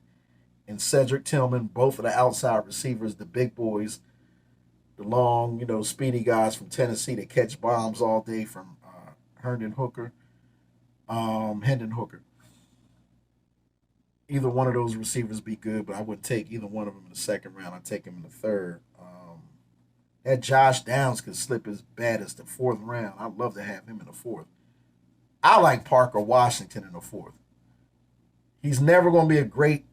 and Cedric Tillman, both of the outside receivers, the big boys, the long, speedy guys from Tennessee that catch bombs all day from Hendon Hooker. either one of those receivers be good, but I wouldn't take either one of them in the second round. I'd take him in the third. That Josh Downs could slip as bad as the fourth round. I'd love to have him in the fourth. I like Parker Washington in the fourth. He's never going to be a great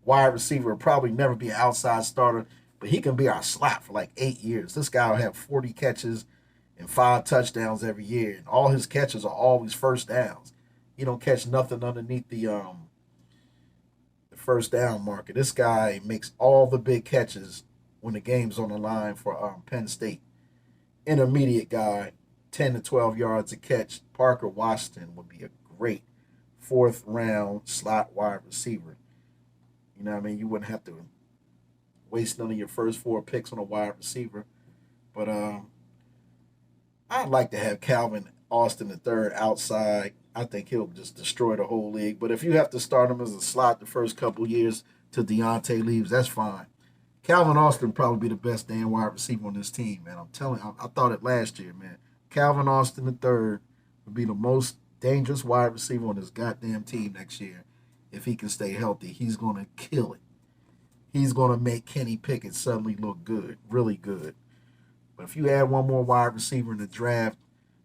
wide receiver, probably never be an outside starter, but he can be our slot for like 8 years. This guy will have 40 catches and 5 touchdowns every year, and all his catches are always first downs. He don't catch nothing underneath the first down marker. This guy makes all the big catches when the game's on the line for Penn State. Intermediate guy, 10 to 12 yards a catch. Parker Washington would be a great fourth round slot wide receiver. You know what I mean? You wouldn't have to waste none of your first 4 picks on a wide receiver. But I'd like to have Calvin Austin the third outside. I think he'll just destroy the whole league. But if you have to start him as a slot the first couple years till Deontay leaves, that's fine. Calvin Austin would probably be the best damn wide receiver on this team, man. I'm telling you, I thought it last year, man. Calvin Austin the third would be the most dangerous wide receiver on this goddamn team next year. If he can stay healthy, he's going to kill it. He's going to make Kenny Pickett suddenly look good, really good. But if you add one more wide receiver in the draft,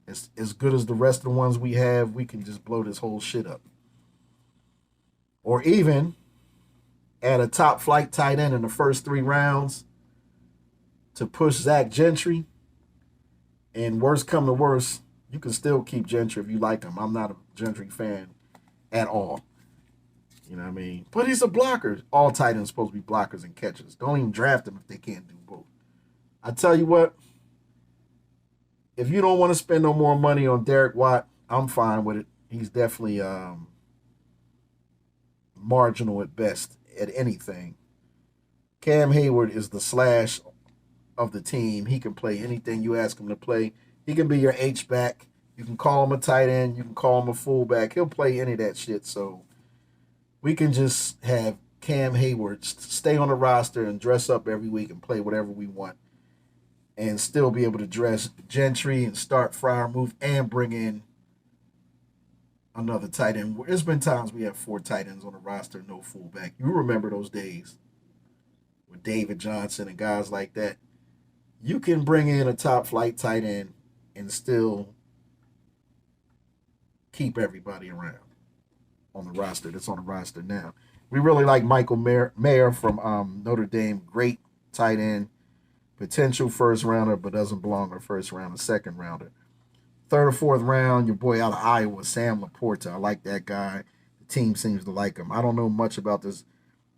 as good as the rest of the ones we have, we can just blow this whole shit up. Or even add a top flight tight end in the first 3 rounds to push Zach Gentry. And worst come to worst, you can still keep Gentry if you like him. I'm not a Gentry fan at all. You know what I mean? But he's a blocker. All tight ends are supposed to be blockers and catchers. Don't even draft them if they can't do both. I tell you what, if you don't want to spend no more money on Derek Watt, I'm fine with it. He's definitely marginal at best at anything. Cam Hayward is the slash of the team. He can play anything you ask him to play. He can be your H-back. You can call him a tight end. You can call him a fullback. He'll play any of that shit. So we can just have Cam Hayward stay on the roster and dress up every week and play whatever we want and still be able to dress Gentry and start Freiermuth and bring in another tight end. There's been times we have 4 tight ends on the roster, no fullback. You remember those days with David Johnson and guys like that. You can bring in a top flight tight end and still keep everybody around on the roster that's on the roster now. We really like Michael Mayer from Notre Dame. Great tight end. Potential first rounder, but doesn't belong in the first round, a second rounder. Third or fourth round, your boy out of Iowa, Sam Laporta. I like that guy. The team seems to like him. I don't know much about this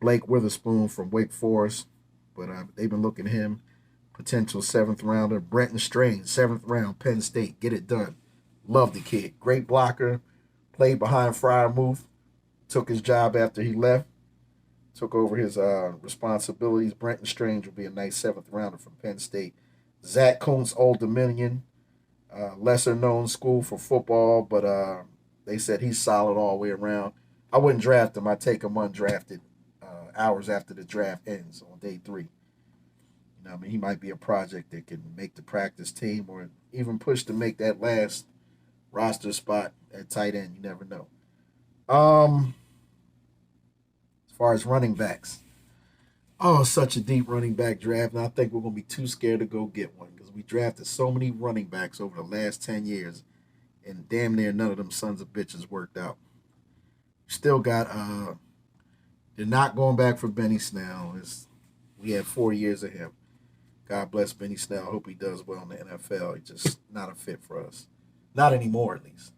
Blake Witherspoon from Wake Forest, but they've been looking at him. Potential 7th rounder. Brenton Strange, 7th round, Penn State. Get it done. Love the kid. Great blocker. Played behind Freiermuth. Took his job after he left. Took over his responsibilities. Brenton Strange will be a nice 7th rounder from Penn State. Zach Kuntz, Old Dominion. Lesser known school for football, but they said he's solid all the way around. I wouldn't draft him. I'd take him undrafted hours after the draft ends on day 3. You know, I mean, he might be a project that can make the practice team or even push to make that last roster spot at tight end. You never know. As far as running backs, such a deep running back draft, and I think we're going to be too scared to go get one because we drafted so many running backs over the last 10 years, and damn near none of them sons of bitches worked out. Still got, they're not going back for Benny Snell. We had 4 years of him. God bless Benny Snell. I hope he does well in the NFL. He's just not a fit for us. Not anymore, at least.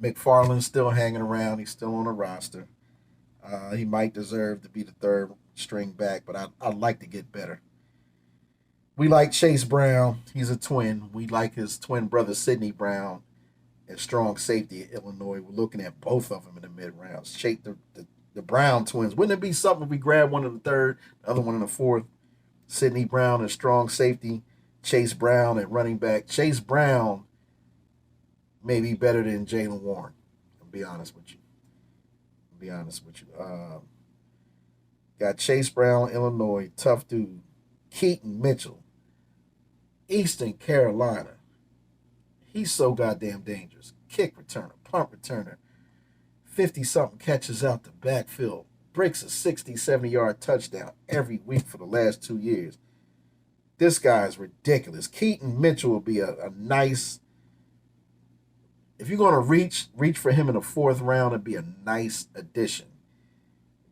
McFarland's still hanging around. He's still on the roster. He might deserve to be the 3rd string back, but I'd like to get better. We like Chase Brown. He's a twin. We like his twin brother, Sidney Brown, as strong safety at Illinois. We're looking at both of them in the mid-rounds. Shake the Brown twins. Wouldn't it be something if we grab one in the 3rd, the other one in the 4th? Sidney Brown as strong safety. Chase Brown at running back. Chase Brown may be better than Jaylen Warren. I'll be honest with you. Got Chase Brown, Illinois, tough dude. Keaton Mitchell, Eastern Carolina. He's so goddamn dangerous. Kick returner, punt returner, 50-something catches out the backfield, breaks a 60, 70-yard touchdown every week for the last 2 years. This guy is ridiculous. Keaton Mitchell will be a nice, if you're going to reach for him in the 4th round, it'd be a nice addition.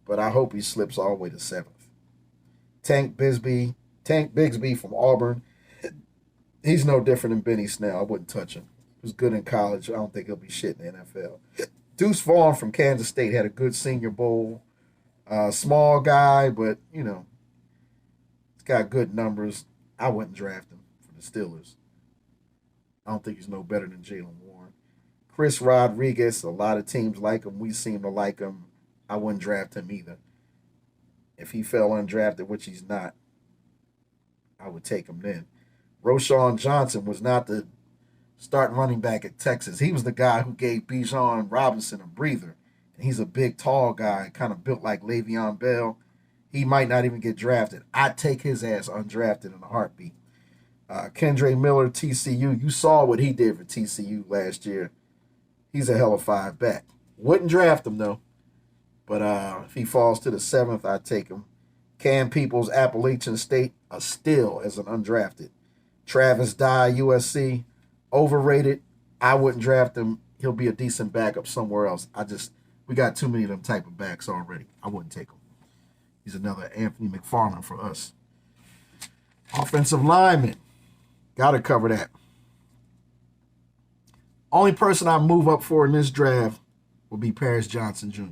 But I hope he slips all the way to 7th. Tank Bigsby from Auburn. He's no different than Benny Snell. I wouldn't touch him. He was good in college. I don't think he'll be shit in the NFL. Deuce Vaughn from Kansas State had a good Senior Bowl. Small guy, but, you know, he's got good numbers. I wouldn't draft him for the Steelers. I don't think he's no better than Jalen Warren. Chris Rodriguez, a lot of teams like him. We seem to like him. I wouldn't draft him either. If he fell undrafted, which he's not, I would take him then. Roshan Johnson was not the starting running back at Texas. He was the guy who gave Bijan Robinson a breather. And he's a big, tall guy, kind of built like Le'Veon Bell. He might not even get drafted. I'd take his ass undrafted in a heartbeat. Kendre Miller, TCU. You saw what he did for TCU last year. He's a hell of 5 back. Wouldn't draft him, though. But if he falls to the 7th, I'd take him. Cam Peoples, Appalachian State, a steal as an undrafted. Travis Dye, USC, overrated. I wouldn't draft him. He'll be a decent backup somewhere else. We got too many of them type of backs already. I wouldn't take him. He's another Anthony McFarland for us. Offensive lineman. Got to cover that. Only person I move up for in this draft will be Paris Johnson Jr.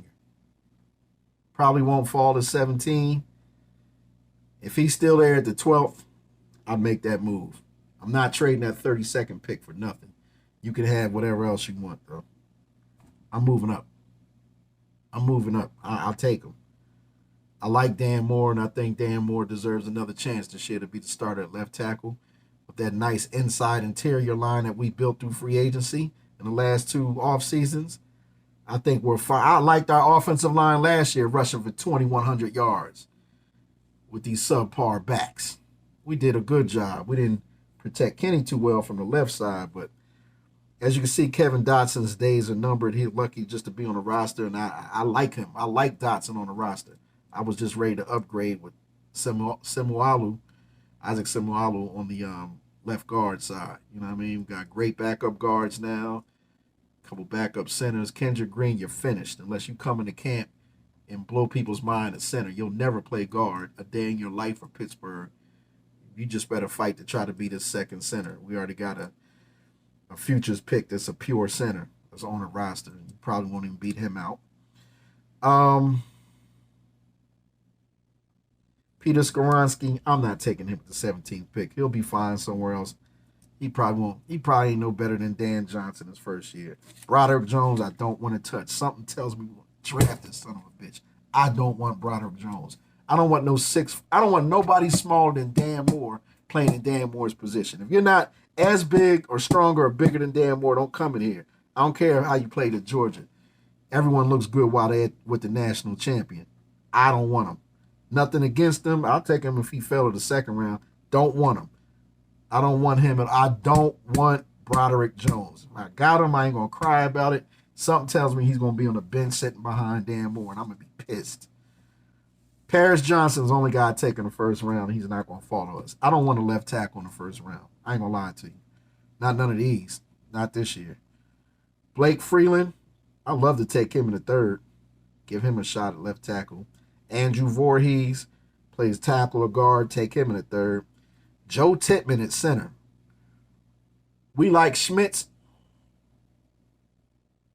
Probably won't fall to 17. If he's still there at the 12th, I'd make that move. I'm not trading that 32nd pick for nothing. You can have whatever else you want, bro. I'm moving up. I'll take him. I like Dan Moore, and I think Dan Moore deserves another chance this year to be the starter at left tackle with that nice inside interior line that we built through free agency in the last 2 off seasons. I think we're fine. I liked our offensive line last year, rushing for 2,100 yards with these subpar backs. We did a good job. We didn't protect Kenny too well from the left side, but as you can see, Kevin Dotson's days are numbered. He's lucky just to be on the roster, and I like him. I like Dotson on the roster. I was just ready to upgrade with Isaac Seumalo on the left guard side. You know what I mean? We got great backup guards now, a couple backup centers. Kendrick Green, you're finished unless you come into camp and blow people's mind at center. You'll never play guard a day in your life for Pittsburgh. You just better fight to try to be the second center. We already got a futures pick that's a pure center that's on the roster. You probably won't even beat him out. Peter Skoronski, I'm not taking him with the 17th pick. He'll be fine somewhere else. He probably won't. He probably ain't no better than Dan Johnson his first year. Broderick Jones, I don't want to touch. Something tells me draft this son of a bitch. I don't want Broderick Jones. I don't want nobody smaller than Dan Moore playing in Dan Moore's position. If you're not as big or stronger or bigger than Dan Moore, don't come in here. I don't care how you played at Georgia. Everyone looks good while they're with the national champion. I don't want him. Nothing against him. I'll take him if he fell to the 2nd round. Don't want him. I don't want him. And I don't want Broderick Jones. If I got him, I ain't going to cry about it. Something tells me he's going to be on the bench sitting behind Dan Moore, and I'm going to be pissed. Paris Johnson's the only guy taking the 1st round. He's not going to fall to us. I don't want a left tackle in the 1st round. I ain't going to lie to you. Not none of these. Not this year. Blake Freeland, I'd love to take him in the 3rd. Give him a shot at left tackle. Andrew Voorhees plays tackle or guard. Take him in the 3rd. Joe Tittman at center. We like Schmitz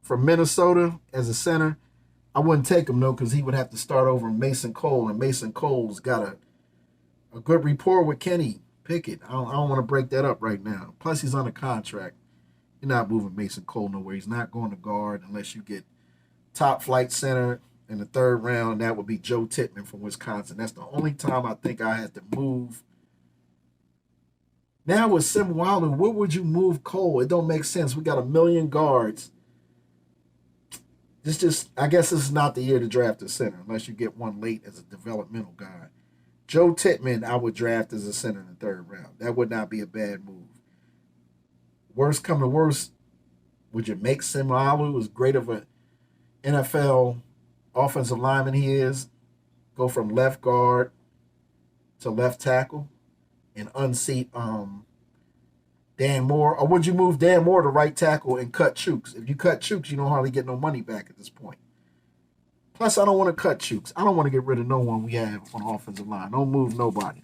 from Minnesota as a center. I wouldn't take him, though, because he would have to start over Mason Cole, and Mason Cole's got a good rapport with Kenny Pickett. I don't want to break that up right now. Plus, he's on a contract. You're not moving Mason Cole nowhere. He's not going to guard unless you get top flight center in the 3rd round. That would be Joe Tittman from Wisconsin. That's the only time I think I had to move. Now with Seumalo, where would you move Cole? It don't make sense. We got a million guards. I guess this is not the year to draft a center unless you get one late as a developmental guy. Joe Tittman, I would draft as a center in the 3rd round. That would not be a bad move. Worst come to worst, would you make Seumalo as great of a... NFL offensive lineman he is, go from left guard to left tackle and unseat Dan Moore? Or would you move Dan Moore to right tackle and cut Chooks? If you cut Chooks, you don't hardly get no money back at this point. Plus, I don't want to cut Chooks. I don't want to get rid of no one we have on the offensive line. Don't move nobody.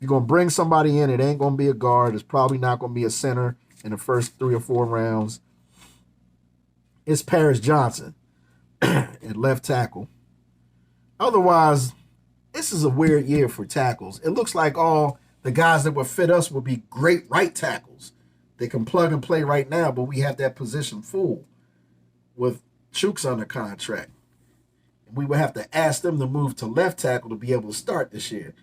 You're going to bring somebody in. It ain't going to be a guard. It's probably not going to be a center in the first 3 or 4 rounds. It's Paris Johnson at left tackle. Otherwise, this is a weird year for tackles. It looks like all the guys that would fit us would be great right tackles. They can plug and play right now, but we have that position full with Chooks under contract. We would have to ask them to move to left tackle to be able to start this year.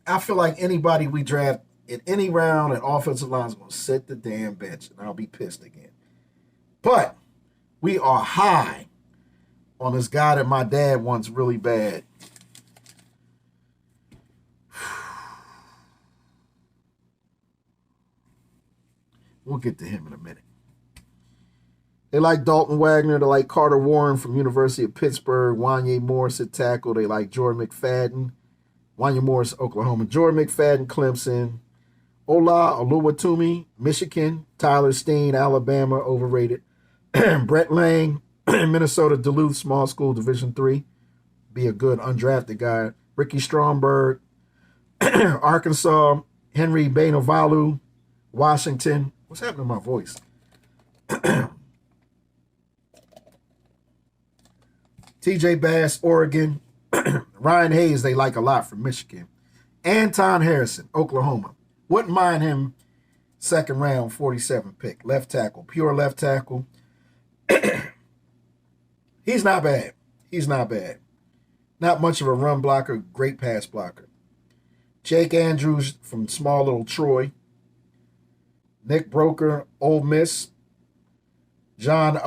I feel like anybody we draft in any round at offensive line is going to sit the damn bench, and I'll be pissed again. But we are high on this guy that my dad wants really bad. We'll get to him in a minute. They like Dalton Wagner. They like Carter Warren from University of Pittsburgh. Wanya Morris at tackle. They like Jordan McFadden. Wanya Morris, Oklahoma. Jordan McFadden, Clemson. Ola Oluwatumi, Michigan. Tyler Steen, Alabama, overrated. Brett Lang, Minnesota Duluth Small School, Division III. Be a good undrafted guy. Ricky Stromberg, Arkansas. Henry Bainovalu, Washington. What's happening to my voice? TJ Bass, Oregon. Ryan Hayes, they like a lot from Michigan. Anton Harrison, Oklahoma. Wouldn't mind him, second round, 47 pick. Left tackle, pure left tackle. He's not bad. He's not bad. Not much of a run blocker, great pass blocker. Jake Andrews from small little Troy. Nick Broker, Ole Miss. John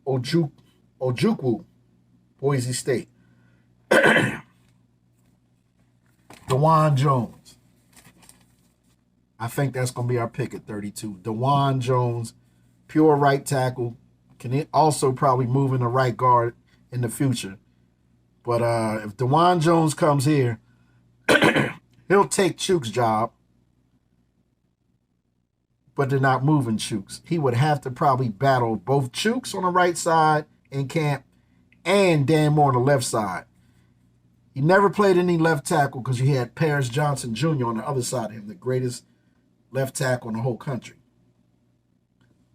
Ojukwu, Boise State. DeJuan Jones. I think that's going to be our pick at 32. DeJuan Jones, pure right tackle. Can also probably move in the right guard in the future. But if DeJuan Jones comes here, he'll take Chooks' job. But they're not moving Chooks. He would have to probably battle both Chooks on the right side in camp and Dan Moore on the left side. He never played any left tackle because you had Paris Johnson Jr. on the other side of him, the greatest left tackle in the whole country.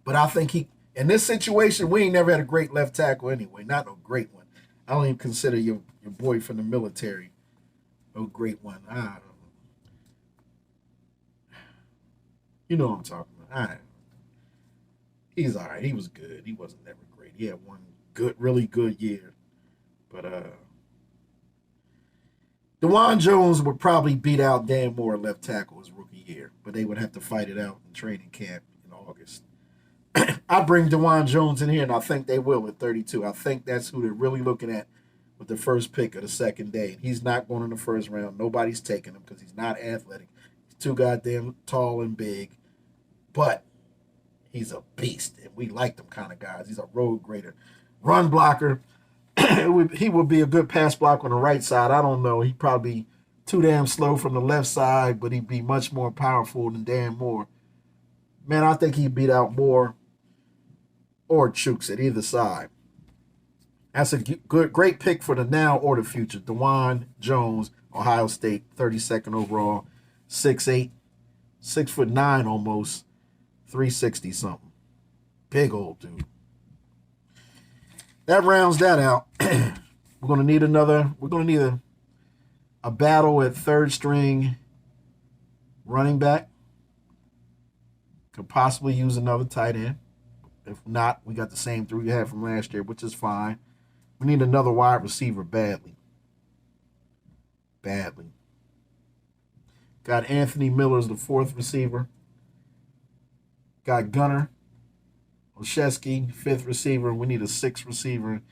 But I think in this situation, we ain't never had a great left tackle anyway. Not a great one. I don't even consider your boy from the military no great one. I don't know. You know what I'm talking about. He's all right. He was good. He wasn't never great. He had one really good year. But DeJuan Jones would probably beat out Dan Moore left tackle his rookie year. But they would have to fight it out in training camp in August. I bring DeJuan Jones in here, and I think they will at 32. I think that's who they're really looking at with the first pick of the second day. He's not going in the first round. Nobody's taking him because he's not athletic. He's too goddamn tall and big. But he's a beast, and we like them kind of guys. He's a road grader. Run blocker. He would be a good pass blocker on the right side. I don't know. He'd probably be too damn slow from the left side, but he'd be much more powerful than Dan Moore. Man, I think he'd beat out Moore or Chooks at either side. That's a great pick for the now or the future. DeJuan Jones, Ohio State, 32nd overall, 6'8", 6'9" almost. 360 something. Big old dude. That rounds that out. We're going to need a battle at third string running back. Could possibly use another tight end. If not, we got the same three we had from last year, which is fine. We need another wide receiver badly. Badly. Got Anthony Miller as the fourth receiver. Got Gunnar Olszewski, fifth receiver. We need a sixth receiver.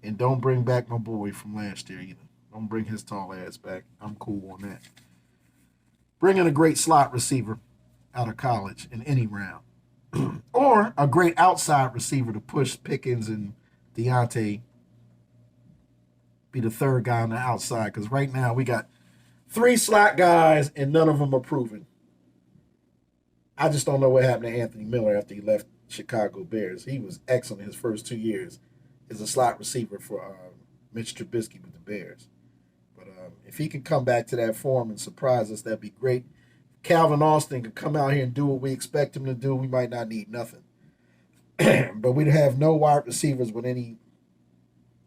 And don't bring back my boy from last year either. Don't bring his tall ass back. I'm cool on that. Bring in a great slot receiver out of college in any round. Or a great outside receiver to push Pickens and Deontay be the third guy on the outside, because right now we got 3 slot guys and none of them are proven. I just don't know what happened to Anthony Miller after he left Chicago Bears. He was excellent his first 2 years as a slot receiver for Mitch Trubisky with the Bears. But if he can come back to that form and surprise us, that'd be great. Calvin Austin could come out here and do what we expect him to do. We might not need nothing. But we'd have no wide receivers with any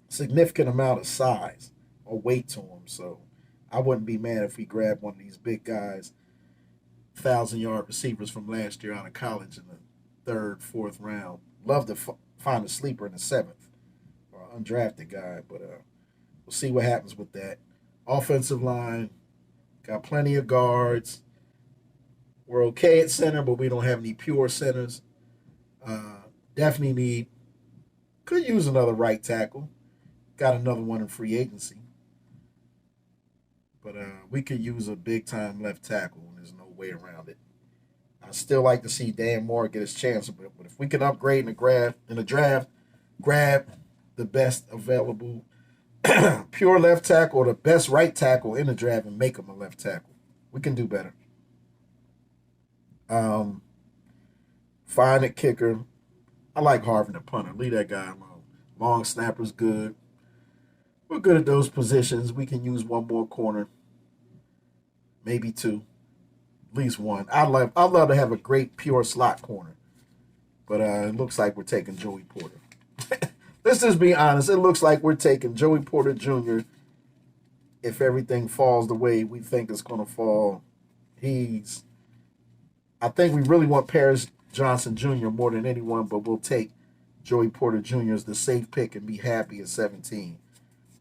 significant amount of size or weight to them. So I wouldn't be mad if we grabbed one of these big guys, 1,000-yard receivers from last year out of college in the 3rd, 4th round. Love to find a sleeper in the 7th or undrafted guy, but we'll see what happens with that. Offensive line, got plenty of guards. We're okay at center, but we don't have any pure centers. Definitely could use another right tackle. Got another one in free agency. But we could use a big-time left tackle, and there's no way around it. I still like to see Dan Moore get his chance, but if we can upgrade in the draft, grab the best available pure left tackle or the best right tackle in the draft and make him a left tackle, we can do better. Find a kicker. I like Harvin, the punter. Leave that guy alone. Long snapper's good. We're good at those positions. We can use one more corner, maybe 2, at least 1. I'd love to have a great pure slot corner, but it looks like we're taking Joey Porter. Let's just be honest. It looks like we're taking Joey Porter Jr. if everything falls the way we think it's going to fall. I think we really want Paris Johnson Jr. more than anyone, but we'll take Joey Porter Jr. as the safe pick and be happy at 17.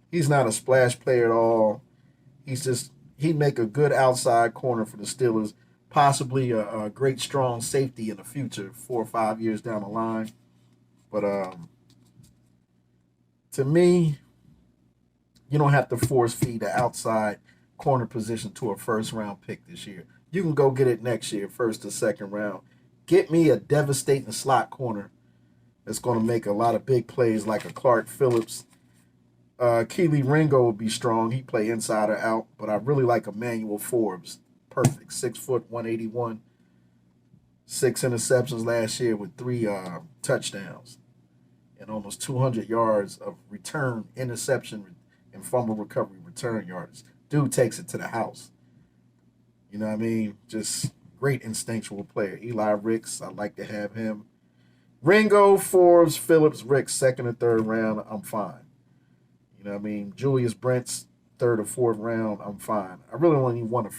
He's not a splash player at all. He'd make a good outside corner for the Steelers, possibly a great strong safety in the future, 4 or 5 years down the line. But to me, you don't have to force feed the outside corner position to a first-round pick this year. You can go get it next year, 1st or 2nd round. Get me a devastating slot corner that's going to make a lot of big plays like a Clark Phillips. Keely Ringo would be strong. He play inside or out, but I really like Emmanuel Forbes. Perfect. 6 foot, 181. 6 interceptions last year with 3 touchdowns and almost 200 yards of return, interception, and fumble recovery return yards. Dude takes it to the house. You know what I mean? Just great instinctual player. Eli Ricks, I'd like to have him. Ringo, Forbes, Phillips, Ricks, 2nd or 3rd round, I'm fine. You know what I mean? Julius Brent's 3rd or 4th round, I'm fine. I really don't even want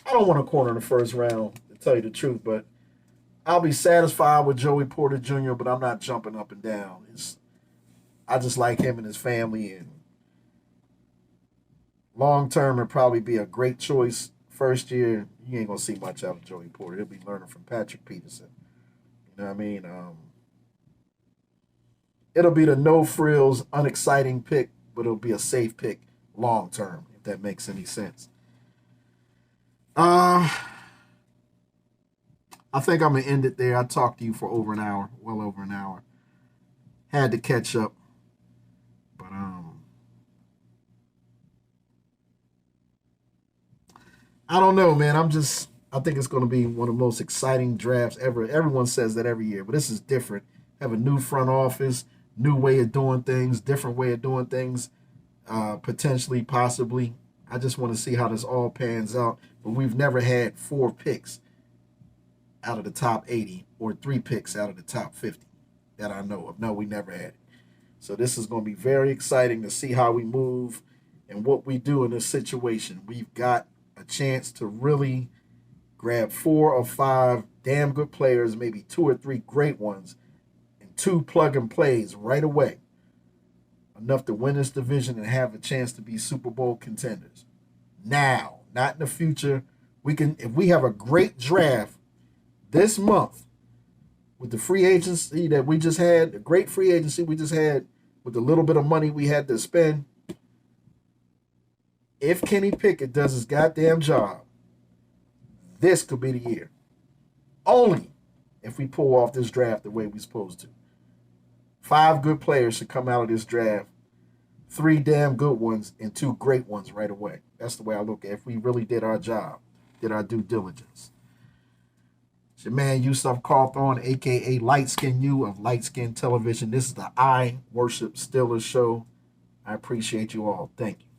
I don't want a corner in the 1st round, to tell you the truth, but I'll be satisfied with Joey Porter Jr., but I'm not jumping up and down. I just like him and his family, and long term it'd probably be a great choice. 1st year, you ain't gonna see much out of Joey Porter. He'll be learning from Patrick Peterson. You know what I mean? It'll be the no frills, unexciting pick, but it'll be a safe pick long term, if that makes any sense. I think I'm gonna end it there. I talked to you for over an hour, well over an hour. Had to catch up, but I don't know, man. I think it's going to be one of the most exciting drafts ever. Everyone says that every year, but this is different. Have a new front office, new way of doing things, different way of doing things, potentially, possibly. I just want to see how this all pans out. But we've never had 4 picks out of the top 80 or 3 picks out of the top 50 that I know of. No, we never had it. So this is going to be very exciting to see how we move and what we do in this situation. We've got a chance to really grab 4 or 5 damn good players, maybe 2 or 3 great ones, and 2 plug and plays right away. Enough to win this division and have a chance to be Super Bowl contenders. Now, not in the future. If we have a great draft this month with the free agency that we just had, the great free agency we just had with the little bit of money we had to spend, if Kenny Pickett does his goddamn job, this could be the year. Only if we pull off this draft the way we're supposed to. 5 good players should come out of this draft. 3 damn good ones and 2 great ones right away. That's the way I look at it. If we really did our job, did our due diligence. It's your man Yusuf Cawthorn, aka Light Skin U of Light Skin Television. This is the I Worship Steelers show. I appreciate you all. Thank you.